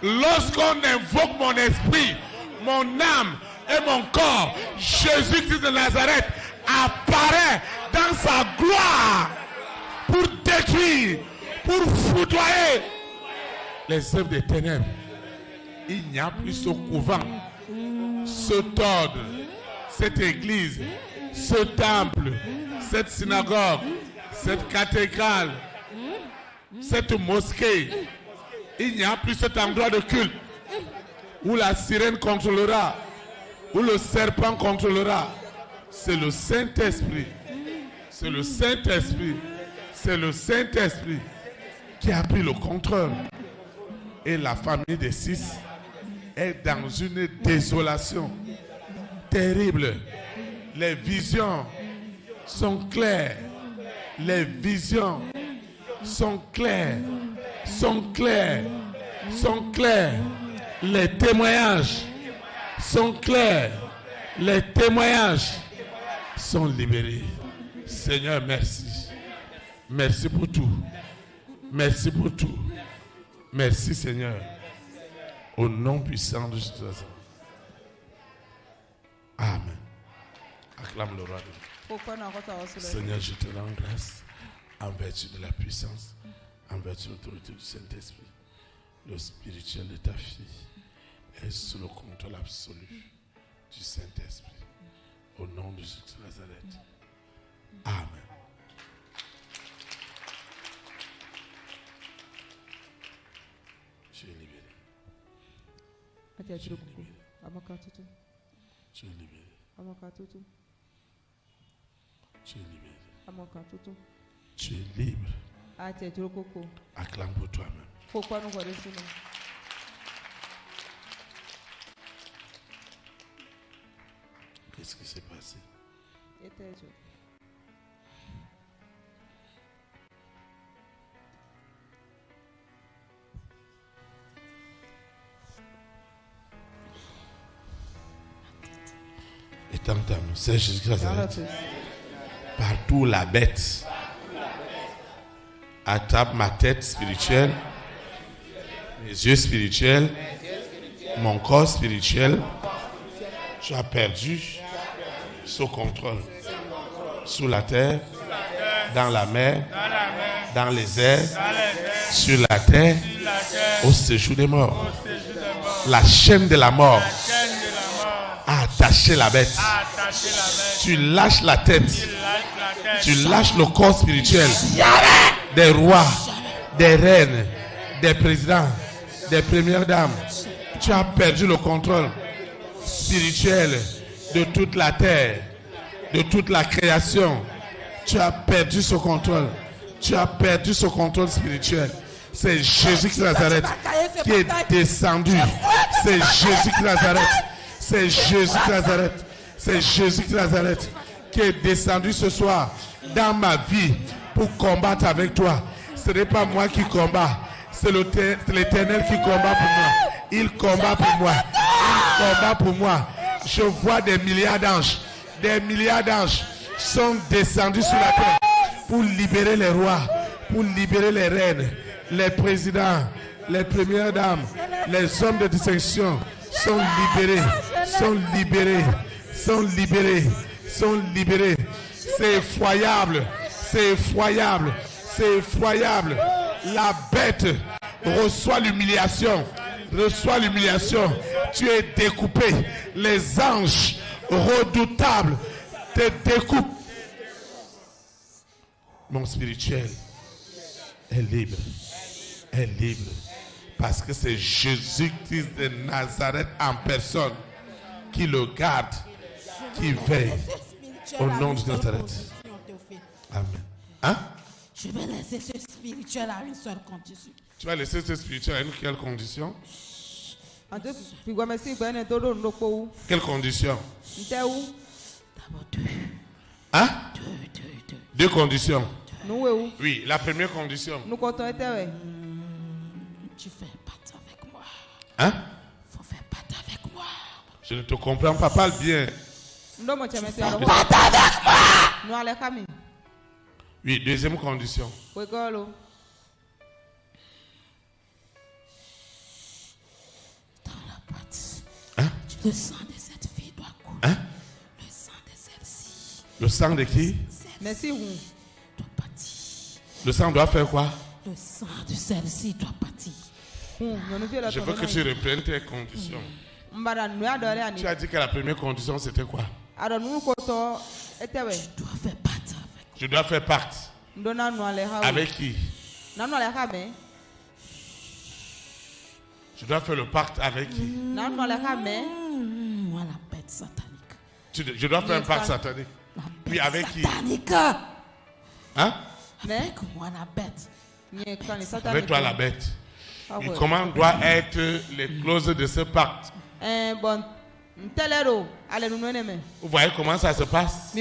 Lorsqu'on invoque mon esprit, mon âme et mon corps, Jésus-Christ de Nazareth apparaît dans sa gloire pour détruire, pour foudroyer les œuvres des ténèbres. Il n'y a plus ce couvent, cet ordre, cette église, ce temple, cette synagogue, cette cathédrale, cette mosquée. Il n'y a plus cet endroit de culte où la sirène contrôlera, où le serpent contrôlera. C'est le Saint-Esprit. C'est le Saint-Esprit. C'est le Saint-Esprit qui a pris le contrôle. Et la famille des 6 est dans une désolation terrible. Les visions sont claires. Les visions sont claires. Sont clairs, sont clairs. Les témoignages sont clairs. Les témoignages sont libérés. Seigneur, merci. Merci pour tout. Merci pour tout. Merci, Seigneur. Au nom puissant de Jésus. Amen. Acclame le roi. Seigneur, je te rends grâce en vertu de la puissance, en vertu de l'autorité du Saint-Esprit. Le spirituel de ta fille est sous le contrôle absolu du Saint-Esprit. Au nom de Jésus de Nazareth. Amen. Tu es libéré. Tu es libéré. Tu es libéré. Tu es libéré. Tu es libre. Acclame pour toi-même. Qu'est-ce qui s'est passé? Étends-toi, c'est Jésus Nazareth. Partout la bête attrape ma tête spirituelle, mes yeux spirituels, mon corps spirituel. Tu as perdu ce contrôle sous la terre, dans la mer, dans les airs, sur la terre, au séjour des morts. La chaîne de la mort a attaché la bête. Tu lâches la tête. Tu lâches le corps spirituel des rois, des reines, des présidents, des premières dames. Tu as perdu le contrôle spirituel de toute la terre, de toute la création. Tu as perdu ce contrôle. Tu as perdu ce contrôle spirituel. C'est Jésus de Nazareth qui est descendu. C'est Jésus de Nazareth. C'est Jésus de Nazareth. C'est Jésus de Nazareth qui est descendu ce soir dans ma vie pour combattre avec toi. Ce n'est pas moi qui combat. C'est l'Éternel qui combat pour moi. Il combat pour moi. Il combat pour moi. Je vois des milliards d'anges. Des milliards d'anges sont descendus sur la terre pour libérer les rois, pour libérer les reines, les présidents, les premières dames, les hommes de distinction sont libérés, sont libérés, sont libérés, sont libérés. C'est effroyable, c'est effroyable, c'est effroyable. La bête reçoit l'humiliation, reçoit l'humiliation. Tu es découpé. Les anges redoutables te découpent. Mon spirituel est libre, est libre. Parce que c'est Jésus-Christ de Nazareth en personne qui le garde, qui veille au nom de Nazareth. Amen. Hein? Je vais laisser ce spirituel à une seule condition. Tu vas laisser ce spirituel à une quelle condition? Quelle condition? D'abord deux. Hein? Deux. Deux conditions. Oui, la première condition. Tu fais pâte avec moi. Hein? Faut faire pâte avec moi. Je ne te comprends pas, parle bien. Pâte avec moi. Oui, deuxième condition. Le sang de cette fille doit couler. Hein? Le sang de celle-ci. Le sang de qui? Merci, vous. Doit partir. Le sang doit faire quoi? Le sang de celle-ci doit partir. Je veux que tu reprennes tes conditions. Tu as dit que la première condition c'était quoi? Je dois faire partie avec. Je dois faire pacte. Avec qui? Je dois faire le pacte avec qui? Moi, la bête satanique. Je dois faire un pacte satanique. La Puis bête avec qui? satanique. Hein? Avec moi, la bête. Avec toi la bête. Et comment doivent être les clauses de ce pacte? Vous voyez comment ça se passe?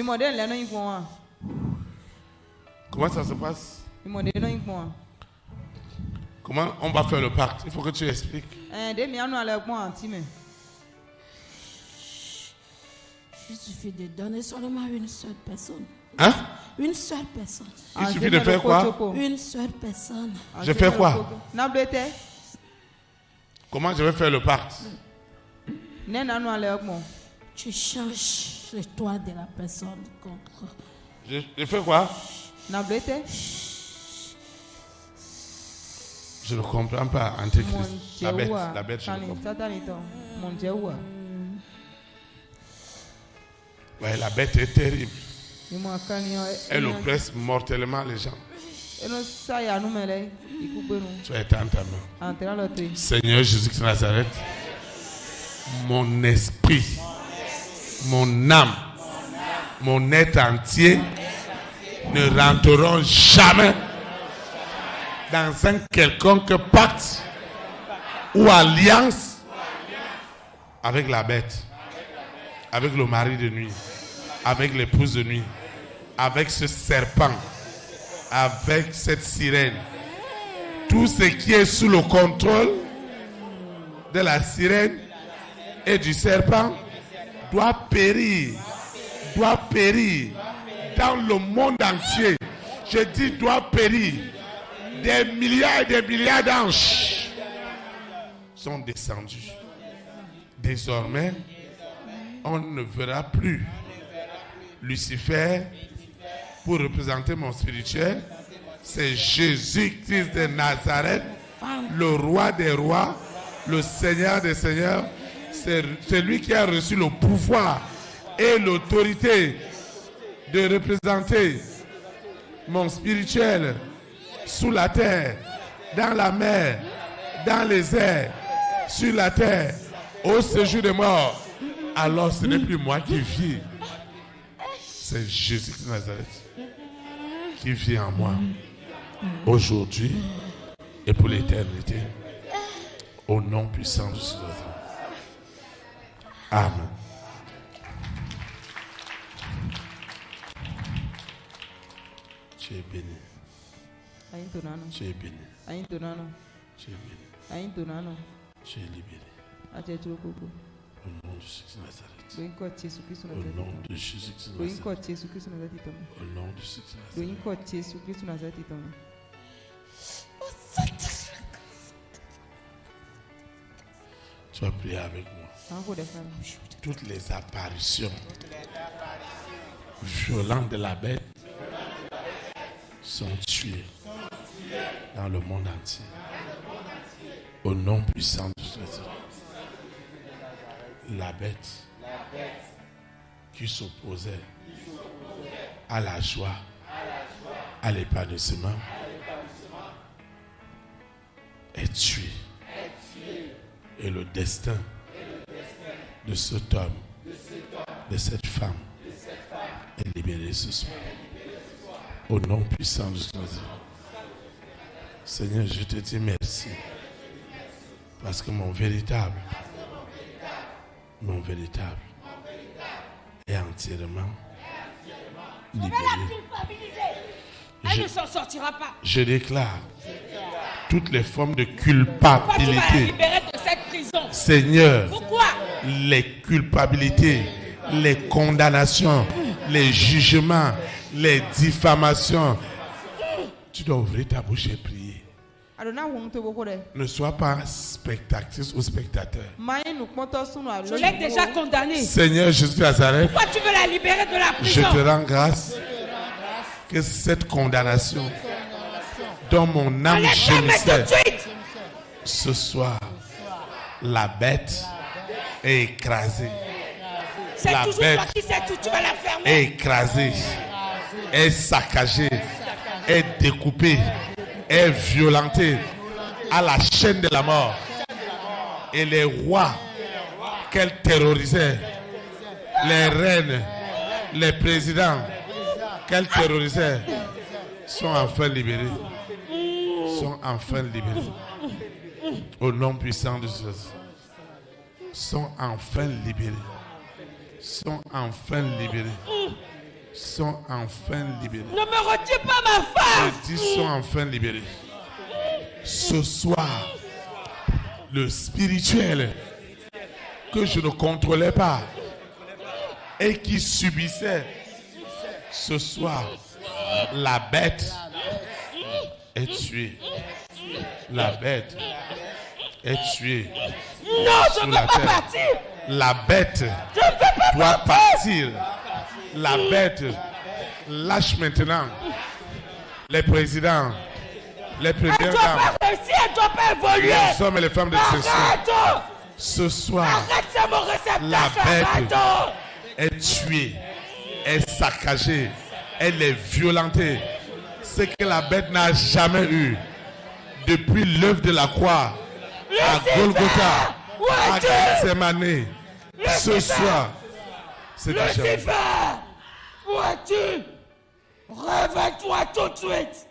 Comment ça se passe? Comment on va faire le pacte? Il faut que tu expliques. Il suffit de donner seulement une seule personne. Hein? Une seule personne. Il suffit de faire quoi? Une seule personne. Je fais quoi? Comment je vais faire le pacte? Tu changes le toit de la personne contre. Je fais quoi? Je ne comprends pas, Antéchrist. La bête, je ne comprends. Ouais, la bête est terrible. Elle oppresse mortellement les gens. Tu es en ta main. Seigneur Jésus-Christ de Nazareth, mon esprit, mon âme, mon être entier ne rentreront jamais dans un quelconque pacte ou alliance avec la bête, avec le mari de nuit, avec l'épouse de nuit, avec ce serpent, avec cette sirène. Tout ce qui est sous le contrôle de la sirène et du serpent doit périr dans le monde entier. Je dis doit périr. Des milliards et des milliards d'anges sont descendus. Désormais, on ne verra plus Lucifer pour représenter mon spirituel. C'est Jésus-Christ de Nazareth, le roi des rois, le Seigneur des seigneurs. C'est lui qui a reçu le pouvoir et l'autorité de représenter mon spirituel sous la terre, dans la mer, dans les airs, sur la terre, au séjour des morts. Alors ce n'est plus moi qui vis, c'est Jésus de Nazareth qui vit en moi aujourd'hui et pour l'éternité, au nom puissant de Jésus. Amen. Tu es béni. Tu es béni. Tu es béni. Tu es libéré. Au nom de Jésus de Nazareth. Au nom de Jésus de Nazareth. Au nom de Jésus de Nazareth. Tu vas prier avec moi. Toutes les apparitions violentes de la bête sont tuées dans le monde entier. Au nom puissant de Jésus. La bête qui s'opposait à la joie, à l'épanouissement, est tuée. Et le destin de cet homme, de cette femme, est libéré ce soir. Au nom puissant de Jésus. Seigneur, je te dis merci. Parce que mon véritable est entièrement libéré. Elle ne s'en sortira pas. Je déclare toutes les formes de culpabilité. Pourquoi tu vas la libérer de cette prison? Seigneur, Pourquoi? les culpabilités, les condamnations, les jugements, les diffamations. Tu dois ouvrir ta bouche et prier. Ne sois pas spectatrice ou spectateur. Je Je l'ai déjà condamné. Seigneur Jésus de Nazareth, Pourquoi tu veux la libérer de la je prison? te rends grâce que cette condamnation dont mon âme Enlève ta main tout gémissait de suite. ce soir, la bête est écrasée. C'est La toujours bête toi qui sais tout. Tu vas la fermer. Est écrasée, est saccagée, est découpée, est violentée à la chaîne de la mort. Et les rois qu'elle terrorisait, les reines, les présidents qu'elle terrorisait sont enfin libérés. Sont enfin libérés. Au nom puissant de Jésus. Sont enfin libérés. Sont enfin libérés. Sont enfin libérés. Ne me retire pas ma femme. Je dis sont enfin libérés. Ce soir, le spirituel que je ne contrôlais pas et qui subissait, ce soir, la bête est tuée. La bête est tuée. Non, je Sous ne la veux pas terre. partir. La bête Je ne veux pas doit partir. partir. La bête lâche maintenant les présidents, les Elle premières ne doit dames, pas réussir, elle ne doit pas évoluer. les hommes et les femmes de distinction. Arrête. Ce soir, Arrête, c'est mon la réceptacle. bête Arrête. est tuée, est saccagée, elle est violentée. Ce que la bête n'a jamais eu depuis l'œuvre de la croix à Golgotha, à Gethsemane. Ce soir, c'est déjà vu. Lucifer, où es-tu? Réveille-toi tout de suite.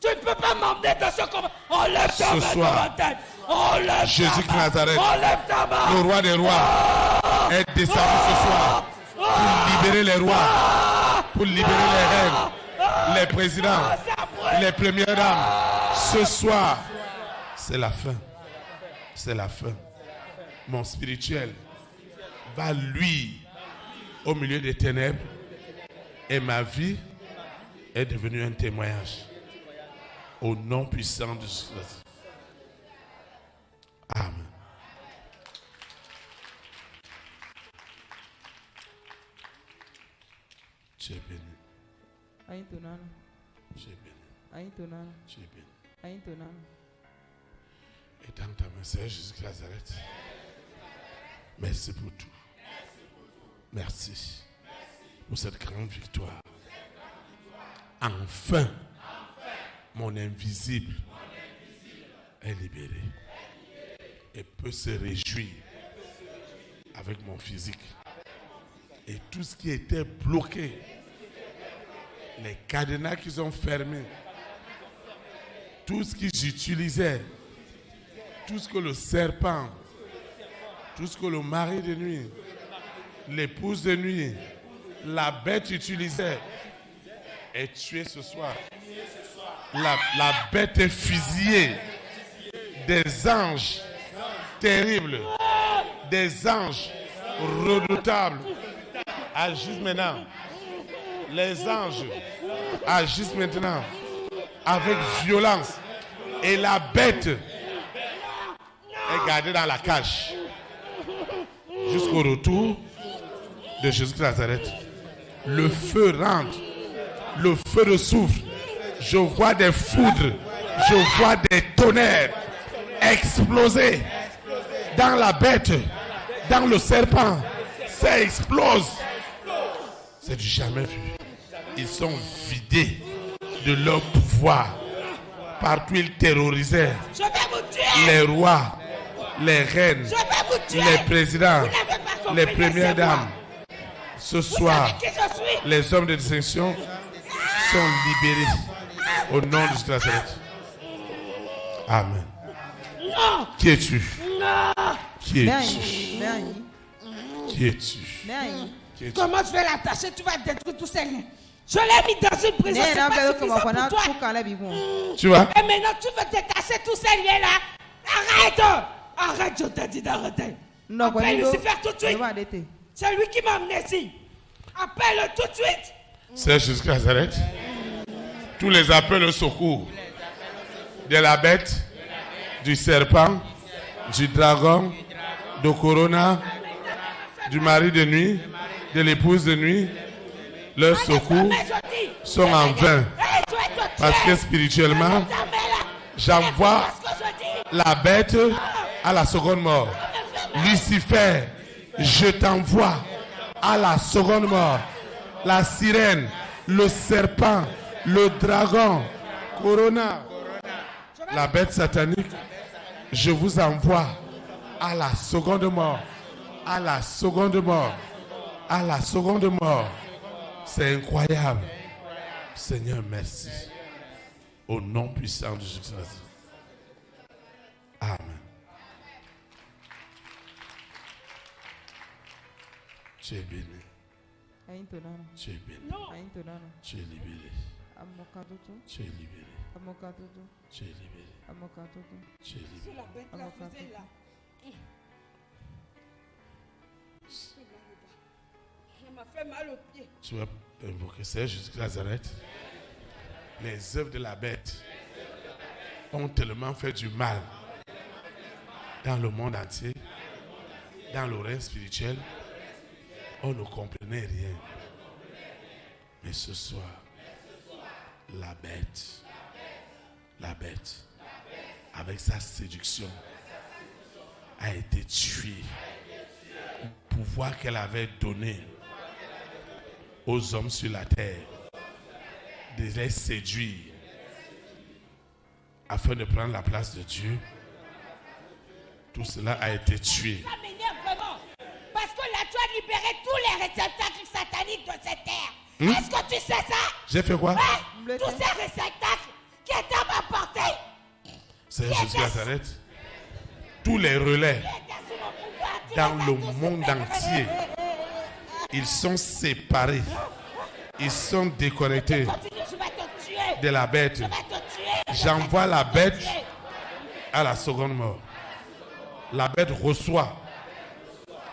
Tu ne peux pas m'emmener dans ce combat. Enlève ta Ce main soir, de ma tête. Enlève Jésus ta main. de Nazareth, Enlève ta main. le roi des rois, est descendu ce soir pour libérer les rois, pour libérer les reines, les présidents, les premières dames. Ce soir, c'est la fin. C'est la fin. Mon spirituel va lui au milieu des ténèbres et ma vie est devenue un témoignage au nom puissant de Jésus. Amen. Tu es béni. Tu es béni. Tu es béni. Et dans ta main, Seigneur Jésus de Nazareth, merci pour tout. Merci pour cette grande victoire. Enfin, mon invisible est libéré et peut se réjouir avec mon physique. Et tout ce qui était bloqué, les cadenas qu'ils ont fermés, tout ce qu'ils utilisaient, tout ce que le serpent, tout ce que le mari de nuit, l'épouse de nuit, la bête utilisait, est tuée ce soir. La bête est fusillée. Des anges terribles, des anges redoutables agissent maintenant. Les anges agissent maintenant avec violence. Et la bête est gardée dans la cage jusqu'au retour de Jésus de Nazareth. Le feu rentre, le feu de soufre. Je vois des foudres, je vois des tonnerres exploser dans la bête, dans le serpent. Ça explose. C'est du jamais vu. Ils sont vidés de leur pouvoir. Partout ils terrorisaient Je vais vous tuer. les rois, les reines, Je vais vous tuer. les présidents, Vous n'avez pas compris, les premières laissez-moi. dames. Ce Vous soir, savez qui je suis? les hommes de distinction sont libérés au nom de Jésus Nazareth. Amen. Non. Qui es-tu? Non. Qui es-tu? Qui es-tu? Qui es-tu? Comment je vais l'attacher? Tu vas détruire tous ces liens. Je l'ai mis dans une prison. C'est pas suffisant pour toi. Tu vois? Et maintenant, tu veux détacher tous ces liens-là? Arrête! Arrête, je t'ai dit d'arrêter. Appelle Lucifer tout de suite. C'est lui qui m'a amené ici. Appelle-le tout de suite. C'est Jésus Nazareth. Tous les appels au secours de la bête, du serpent, du dragon, de Corona, du mari de nuit, de l'épouse de nuit, leurs secours sont en vain. Parce que spirituellement, j'envoie la bête à la seconde mort. Lucifer, je t'envoie à la seconde mort. La sirène, le serpent, le dragon, Corona, la bête satanique, je vous envoie à la seconde mort. À la seconde mort. À la seconde mort. C'est incroyable. Seigneur, merci. Au nom puissant de Jésus. Amen. Tu es béni. Tu es béni. Tu es libéré. Tu es libéré. Tu es libéré. Tu es libéré. La bête la faisait là. Elle m'a fait mal au pied. Tu vas invoquer Seigneur Jésus de Nazareth. Les œuvres de la bête ont tellement fait du mal dans le monde entier, dans le règne spirituel. On ne comprenait rien. Mais ce soir, la bête, avec sa séduction, a été tuée. Le pouvoir qu'elle avait donné aux hommes sur la terre de les séduire afin de prendre la place de Dieu, tout cela a été tué. Ça m'énerve vraiment. Parce que là, tu as libéré tous les réceptacles sataniques de cette terre. Est-ce que tu sais ça? J'ai fait quoi? Tous ces réceptacles qui étaient à ma portée. Seigneur Jésus de Nazareth, tous les relais dans le monde entier, ils sont séparés. Ils sont déconnectés de la bête. J'envoie la bête à la seconde mort. La bête reçoit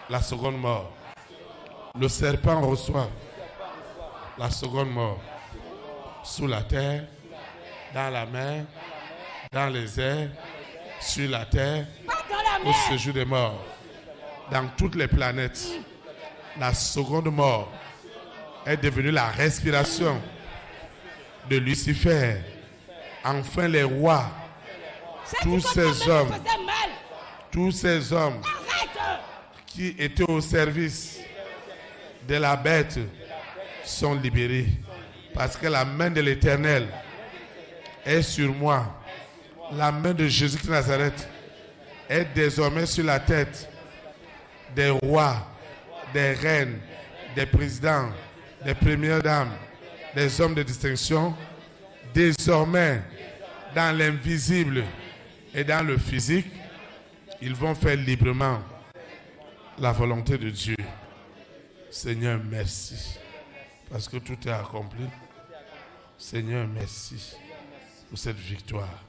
la seconde mort. Le serpent reçoit la seconde mort. Sous la terre, dans la mer, dans les airs, sur la terre, au séjour des morts. Dans toutes les planètes, la seconde mort est devenue la respiration de Lucifer. Enfin les rois, tous ces hommes qui étaient au service de la bête sont libérés. Parce que la main de l'Éternel est sur moi. La main de Jésus de Nazareth est désormais sur la tête des rois, des reines, des présidents, des premières dames, des hommes de distinction. Désormais, dans l'invisible et dans le physique, ils vont faire librement la volonté de Dieu. Seigneur, merci. Parce que tout est accompli. Seigneur, merci pour cette victoire.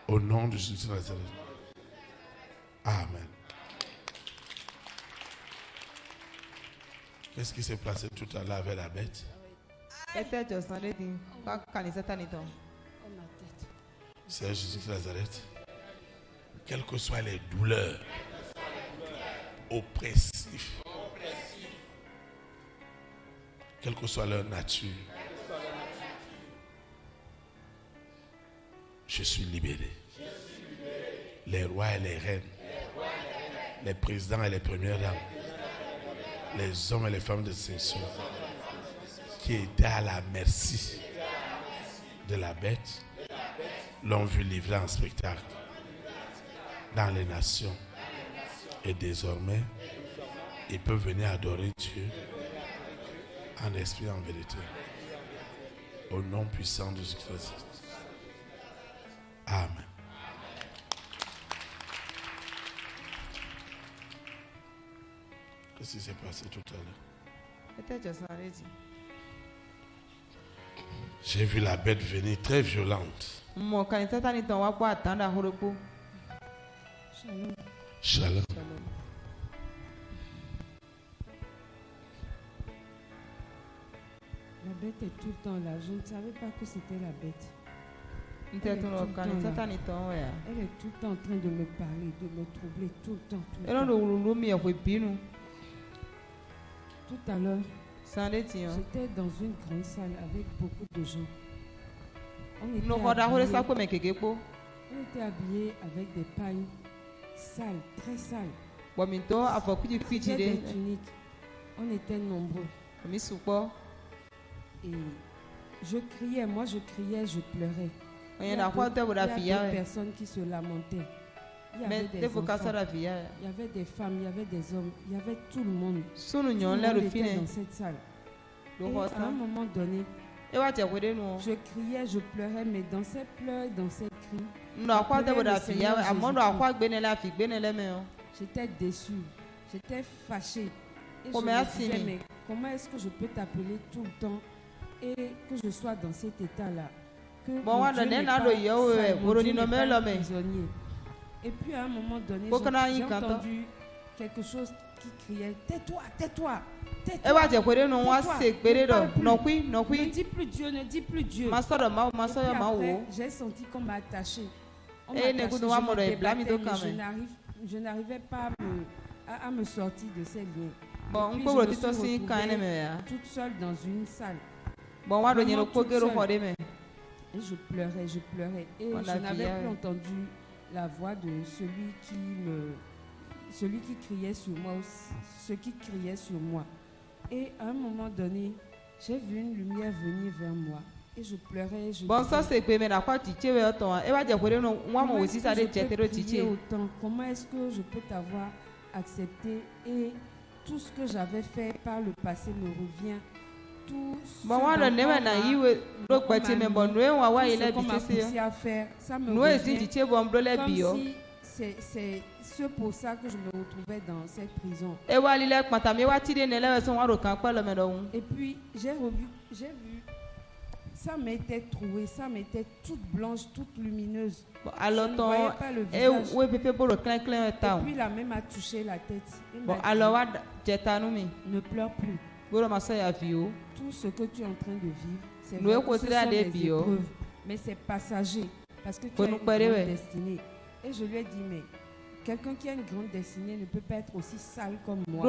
Au nom de Jésus de Nazareth. Amen. Qu'est-ce qui s'est passé tout à l'heure avec la bête? C'est Jésus de Nazareth. Quelles que soient les douleurs oppressives, quelle que soit leur nature, je suis libéré. Les rois et les reines, les présidents et les premières dames, les hommes et les femmes de distinction qui étaient à la merci de la bête l'ont vu livrer en spectacle dans les nations. Et désormais, ils peuvent venir adorer Dieu en esprit et en vérité. Au nom puissant de Jésus-Christ. Amen. Qu'est-ce qui s'est passé tout à l'heure? J'ai vu la bête venir très violente. Shalom. La bête est tout le temps là. Je ne savais pas que c'était la bête. Elle est tout le temps en train de me parler, de me troubler tout le temps. Tout à l'heure, j'étais dans une grande salle avec beaucoup de gens. On était habillés avec des pailles sales, très sales. C'était des tuniques. On était nombreux. Et je criais, je pleurais. Il y a deux personnes qui se lamentaient. Il y avait des enfants, il y avait des femmes, il y avait des hommes, il y avait tout le monde. Tout le monde était dans cette salle. Et à un moment donné, je criais, je pleurais, mais dans ces pleurs, dans ces cris, j'étais déçue, j'étais fâchée. Et je me disais, mais comment est-ce que je peux t'appeler tout le temps et que je sois dans cet état-là? Que mon Dieu n'est pas prisonnier. Et puis à un moment donné, j'ai entendu quelque chose qui criait, tais-toi, tais-toi, tais-toi. Ne dis plus Dieu, ne dis plus Dieu. Et puis après, j'ai senti qu'on m'a attaché. On m'a attaché, je n'arrivais pas à me sortir de ces liens. Et puis je me suis retrouvée toute seule dans une salle. Et je pleurais. Et je n'avais plus entendu la voix de celui qui criait sur moi, ceux qui criaient sur moi. Et à un moment donné, j'ai vu une lumière venir vers moi. Et je pleurais. Comment est-ce que je peux t'avoir accepté? Et tout ce que j'avais fait par le passé me revient. Tout ce qu'on m'a poussé à faire, ça me revient comme si c'est ce pour ça que je me retrouvais dans cette prison. Et puis j'ai vu, ça m'était trouée, ça m'était toute blanche, toute lumineuse. Je ne voyais pas le visage. Et puis la main m'a touché la tête. Et m'a dit, ne pleure plus. Tout ce que tu es en train de vivre, c'est vrai que ce sont des épreuves, mais c'est passager, parce que tu as une grande destinée. Et je lui ai dit, mais quelqu'un qui a une grande destinée ne peut pas être aussi sale comme moi. Et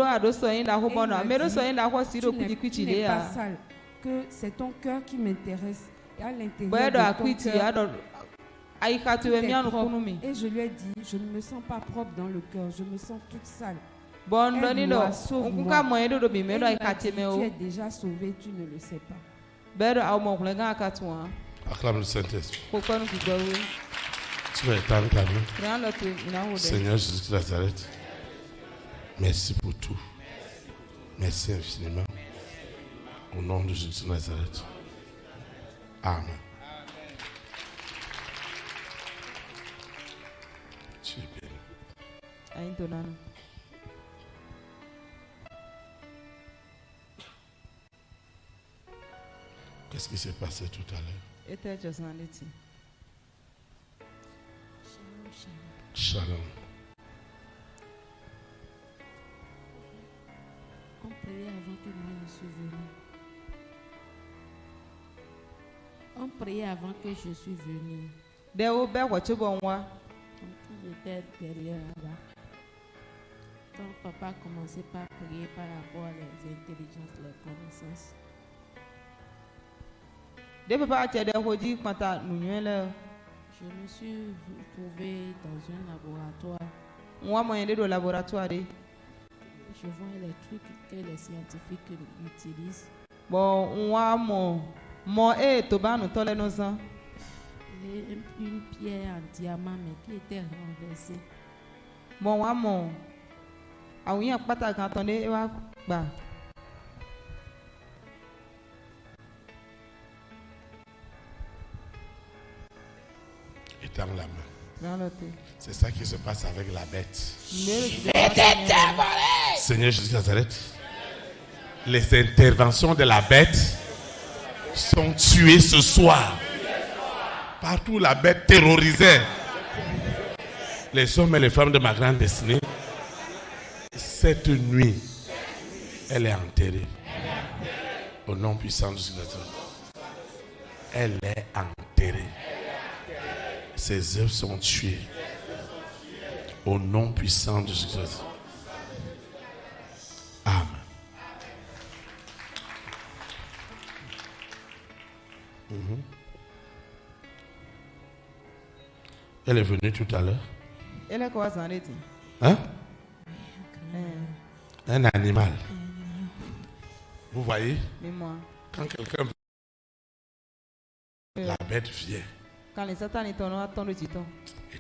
il m'a dit, tu n'es pas sale, que c'est ton cœur qui m'intéresse. Et à l'intérieur de ton cœur, tout est propre. Et je lui ai dit, je ne me sens pas propre dans le cœur, je me sens toute sale. Aide-moi, sauve-moi. Et il m'a dit, tu es déjà sauvé, tu ne le sais pas. Acclame le Saint-Esprit. Tu vas éteindre ta main. Seigneur Jésus de Nazareth, merci pour tout. Merci infiniment. Au nom de Jésus de Nazareth. Amen. Tu es béni. Qu'est-ce qui s'est passé tout à l'heure? Shalom. On priait avant que moi ne suis venu. On priait avant que je suis venu. J'étais derrière là-bas. Quand papa commençait par prier par rapport à les intelligences, les connaissances. Je me suis retrouvée dans un laboratoire. Je vois les trucs que les scientifiques utilisent. Et une pierre en diamant mais qui était renversée. Étends la main. C'est ça qui se passe avec la bête. Seigneur Jésus de Nazareth, les interventions de la bête sont tuées ce soir. Partout la bête terrorisait les hommes et les femmes de ma grande destinée. Cette nuit, elle est enterrée. Au nom puissant de Jésus. Elle est enterrée. Ses œuvres sont tuées. Au nom puissant de Jésus. Amen. Elle est venue tout à l'heure. Elle est quoi, ça? Hein? Un animal. Vous voyez? Quand quelqu'un la bête vient. Quand les satans est en attend le titan. Et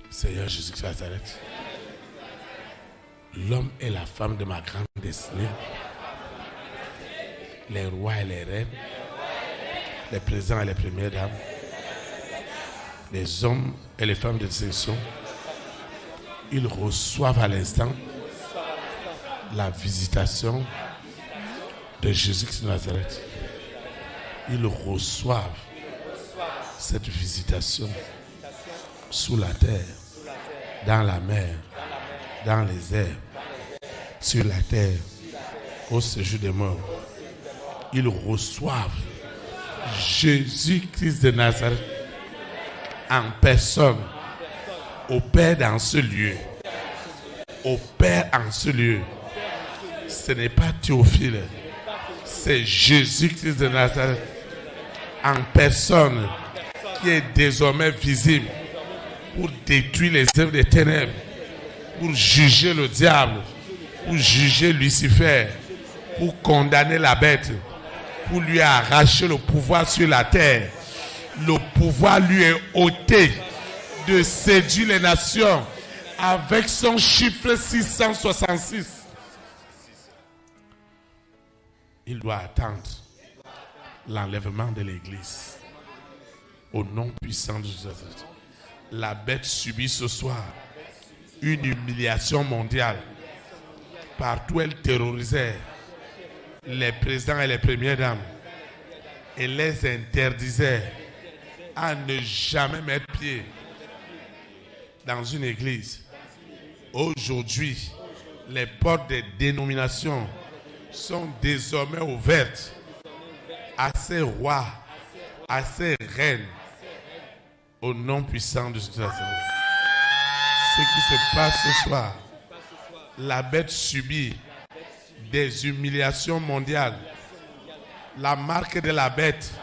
Seigneur Jésus de Nazareth. L'homme et la femme de ma grande destinée. Les rois et les reines. Les présidents et les premières dames. Les hommes et les femmes de distinction. Ils reçoivent à l'instant la visitation de Jésus-Christ de Nazareth. Ils reçoivent cette visitation sous la terre, dans la mer, dans les airs, sur la terre, au séjour des morts. Ils reçoivent Jésus-Christ de Nazareth en personne, opère dans ce lieu. Opère en ce lieu. Ce n'est pas Théophile, c'est Jésus-Christ de Nazareth en personne qui est désormais visible pour détruire les œuvres des ténèbres, pour juger le diable, pour juger Lucifer, pour condamner la bête, pour lui arracher le pouvoir sur la terre. Le pouvoir lui est ôté de séduire les nations avec son chiffre 666. Il doit attendre l'enlèvement de l'Église. Au nom puissant de Jésus. La bête subit ce soir une humiliation mondiale. Partout elle terrorisait les présidents et les premières dames et les interdisait à ne jamais mettre pied dans une église. Aujourd'hui, les portes des dénominations sont désormais ouvertes à ces rois, à ces reines, au nom puissant de Jésus. Ce qui se passe ce soir, la bête subit des humiliations mondiales. La marque de la bête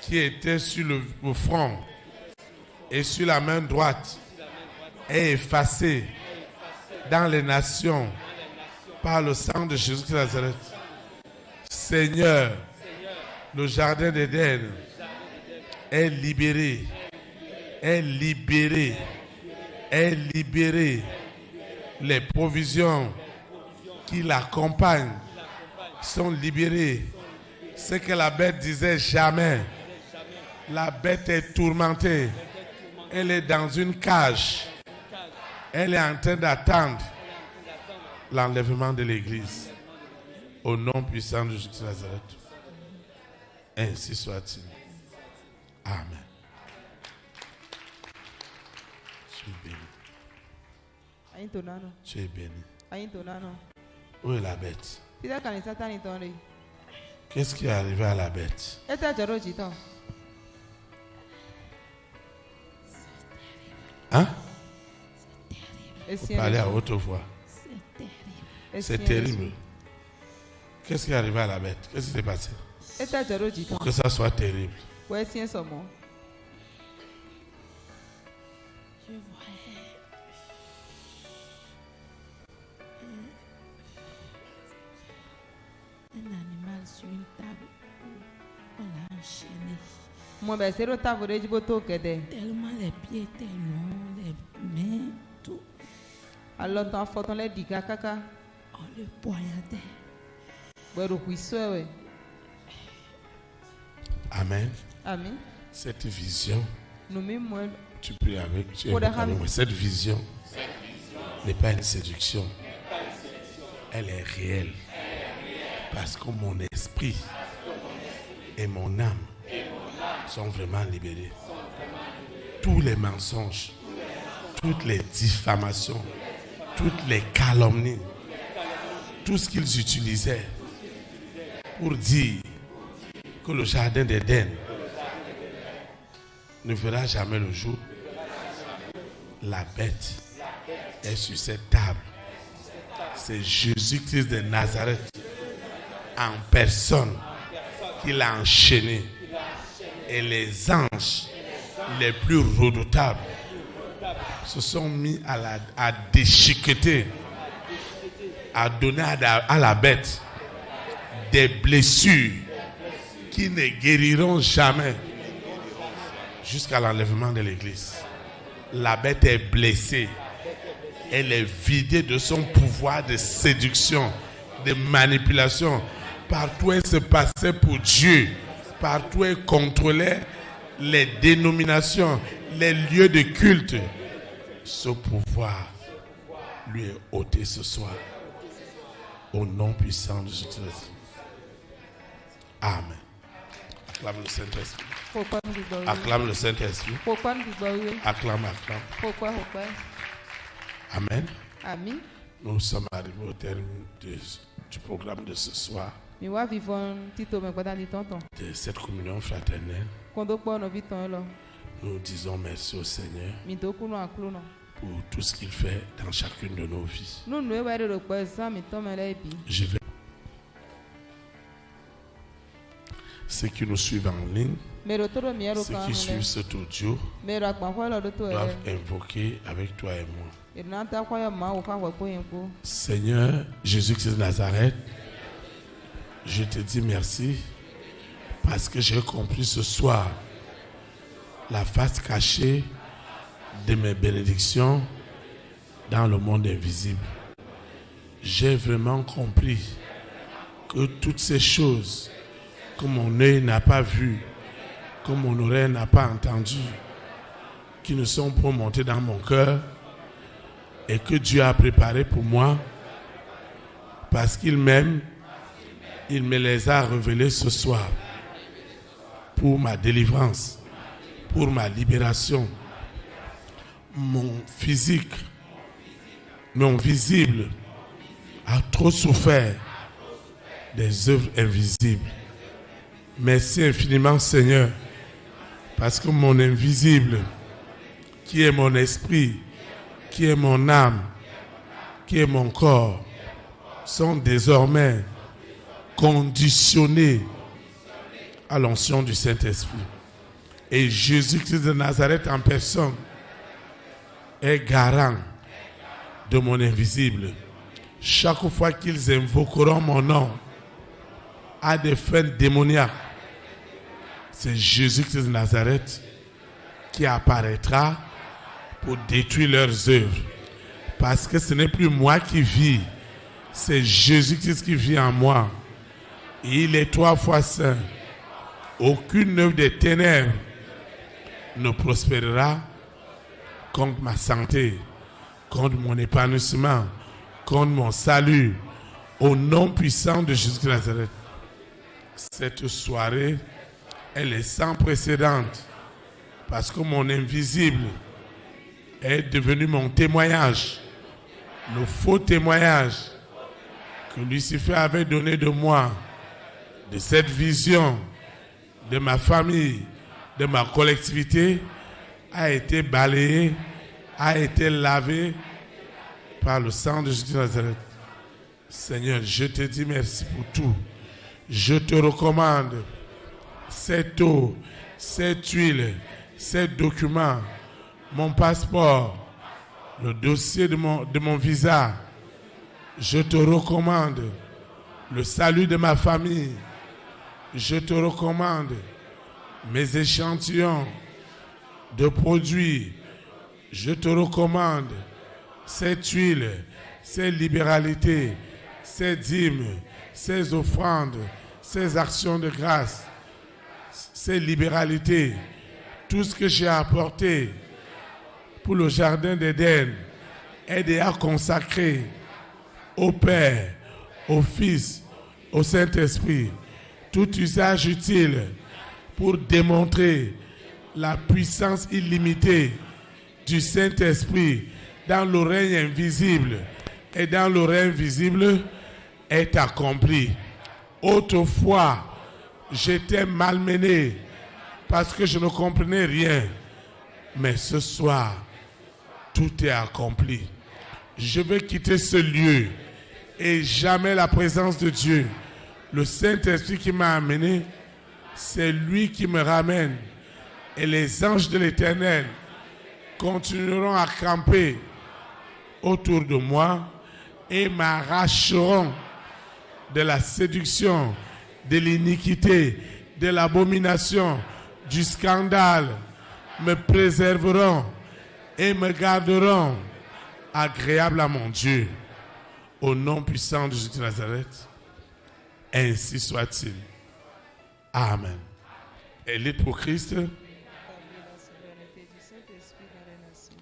qui était sur le front et sur la main droite est effacée dans les nations par le sang de Jésus de Nazareth. Seigneur, le jardin d'Éden est libéré, est libéré, est libéré. Les provisions qui l'accompagnent sont libérées. Ce que la bête disait jamais. La bête est tourmentée. Elle est dans une cage. Elle est en train d'attendre l'enlèvement de l'Église. Au nom puissant de Jésus de Nazareth. Ainsi soit-il. Amen. Tu es béni. Tu es béni. Où est la bête? Qu'est-ce qui est arrivé à la bête? Hein? Vous parlez à haute voix. C'est terrible. Qu'est-ce qui est arrivé à la bête? Qu'est-ce qui s'est passé? Pour que ça soit terrible. Je voyais un animal sur une table. On l'a enchaîné. Tellement les pieds étaient longs, les mains, tout. Alors, on les dit, on le poignardait. Amen. Amen. Cette vision, tu pries avec moi. Cette vision n'est pas une séduction. Elle est réelle. Parce que mon esprit et mon âme sont vraiment libérés. Tous les mensonges, toutes les diffamations, toutes les calomnies, tout ce qu'ils utilisaient pour dire que le jardin d'Éden ne verra jamais le jour. La bête est sur cette table. C'est Jésus-Christ de Nazareth en personne qui l'a enchaîné. Et les anges les plus redoutables se sont mis à déchiqueter, à donner à la bête des blessures qui ne guériront jamais jusqu'à l'enlèvement de l'église. La bête est blessée. Elle est vidée de son pouvoir de séduction, de manipulation. Partout elle se passait pour Dieu. Partout elle contrôlait les dénominations, les lieux de culte. Ce pouvoir lui est ôté ce soir. Au nom puissant de Jésus. Amen. Acclame le Saint-Esprit. Acclame le Saint-Esprit. Acclame. Amen. Amen. Nous sommes arrivés au terme du programme de ce soir. De cette communion fraternelle. Nous disons merci au Seigneur pour tout ce qu'il fait dans chacune de nos vies. Je vais. Ceux qui nous suivent en ligne, ceux qui suivent cet audio, doivent invoquer avec toi et moi. Seigneur Jésus-Christ de Nazareth, je te dis merci parce que j'ai compris ce soir la face cachée de mes bénédictions dans le monde invisible. J'ai vraiment compris que toutes ces choses que mon œil n'a pas vues, que mon oreille n'a pas entendues, qui ne sont pas montées dans mon cœur et que Dieu a préparées pour moi parce qu'il m'aime, il me les a révélées ce soir pour ma délivrance, pour ma libération. Mon physique, mon visible a trop souffert des œuvres invisibles. Merci infiniment, Seigneur, parce que mon invisible, qui est mon esprit, qui est mon âme, qui est mon corps, sont désormais conditionnés à l'onction du Saint-Esprit. Et Jésus-Christ de Nazareth en personne est garant de mon invisible. Chaque fois qu'ils invoqueront mon nom à des fins démoniaques, c'est Jésus-Christ de Nazareth qui apparaîtra pour détruire leurs œuvres. Parce que ce n'est plus moi qui vis, c'est Jésus-Christ qui vit en moi. Il est 3 fois saint. Aucune œuvre des ténèbres ne prospérera contre ma santé, contre mon épanouissement, contre mon salut, au nom puissant de Jésus de Nazareth. Cette soirée, elle est sans précédent parce que mon invisible est devenu mon témoignage, le faux témoignage que Lucifer avait donné de moi, de cette vision, de ma famille, de ma collectivité, a été balayé, a été lavé par le sang de Jésus de Nazareth. Seigneur, je te dis merci pour tout. Je te recommande cette eau, cette huile, ces documents, mon passeport, le dossier de mon visa. Je te recommande le salut de ma famille. Je te recommande mes échantillons de produits. Je te recommande cette huile, ces libéralités, ces dîmes, ces offrandes, ces actions de grâce, ces libéralités, tout ce que j'ai apporté pour le jardin d'Éden est déjà consacré au Père, au Fils, au Saint-Esprit. Tout usage utile pour démontrer la puissance illimitée du Saint-Esprit dans le règne invisible et dans le règne visible est accompli. Autrefois, j'étais malmené parce que je ne comprenais rien. Mais ce soir, tout est accompli. Je vais quitter ce lieu et jamais la présence de Dieu. Le Saint-Esprit qui m'a amené, c'est lui qui me ramène. Et les anges de l'Éternel continueront à camper autour de moi et m'arracheront de la séduction, de l'iniquité, de l'abomination, du scandale, me préserveront et me garderont agréable à mon Dieu. Au nom puissant de Jésus de Nazareth, ainsi soit-il. Amen. Élite pour Christ.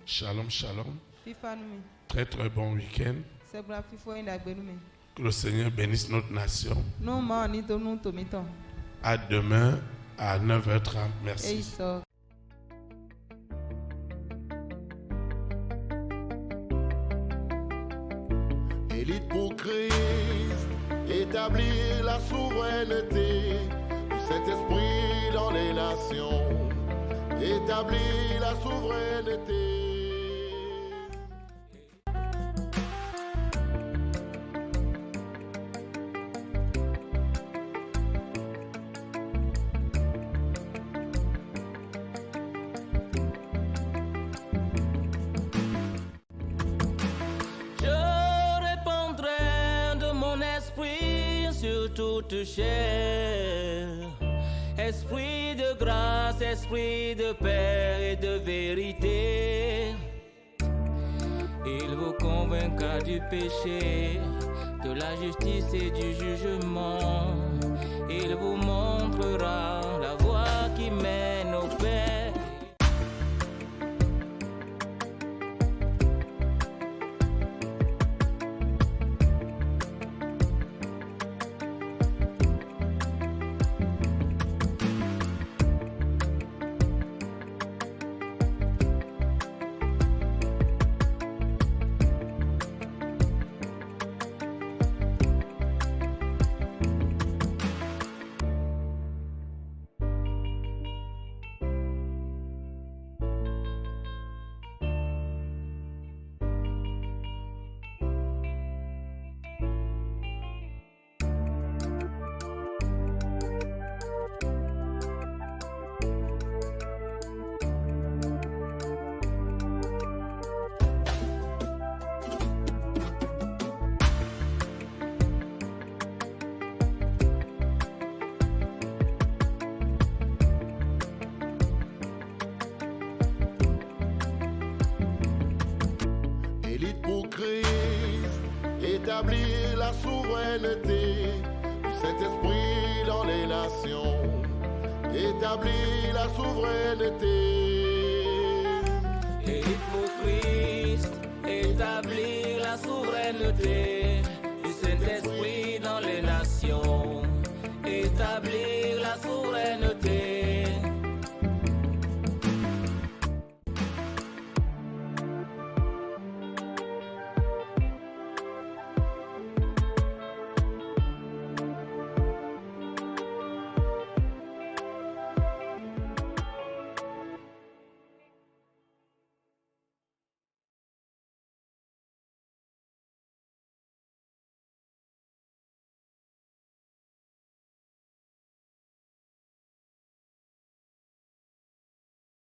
Shalom, shalom. Très très bon week-end. Que le Seigneur bénisse notre nation. À demain à 9h30. Merci. Élite pour Christ, établir la souveraineté du Saint-Esprit dans les nations. Établir la souveraineté. Toute chair, esprit de grâce, esprit de paix et de vérité, il vous convaincra du péché, de la justice et du jugement, il vous montrera la voie qui mène au Père. Établir la souveraineté du Saint-Esprit dans les nations. Établir la souveraineté. Et pour Christ, établir la souveraineté.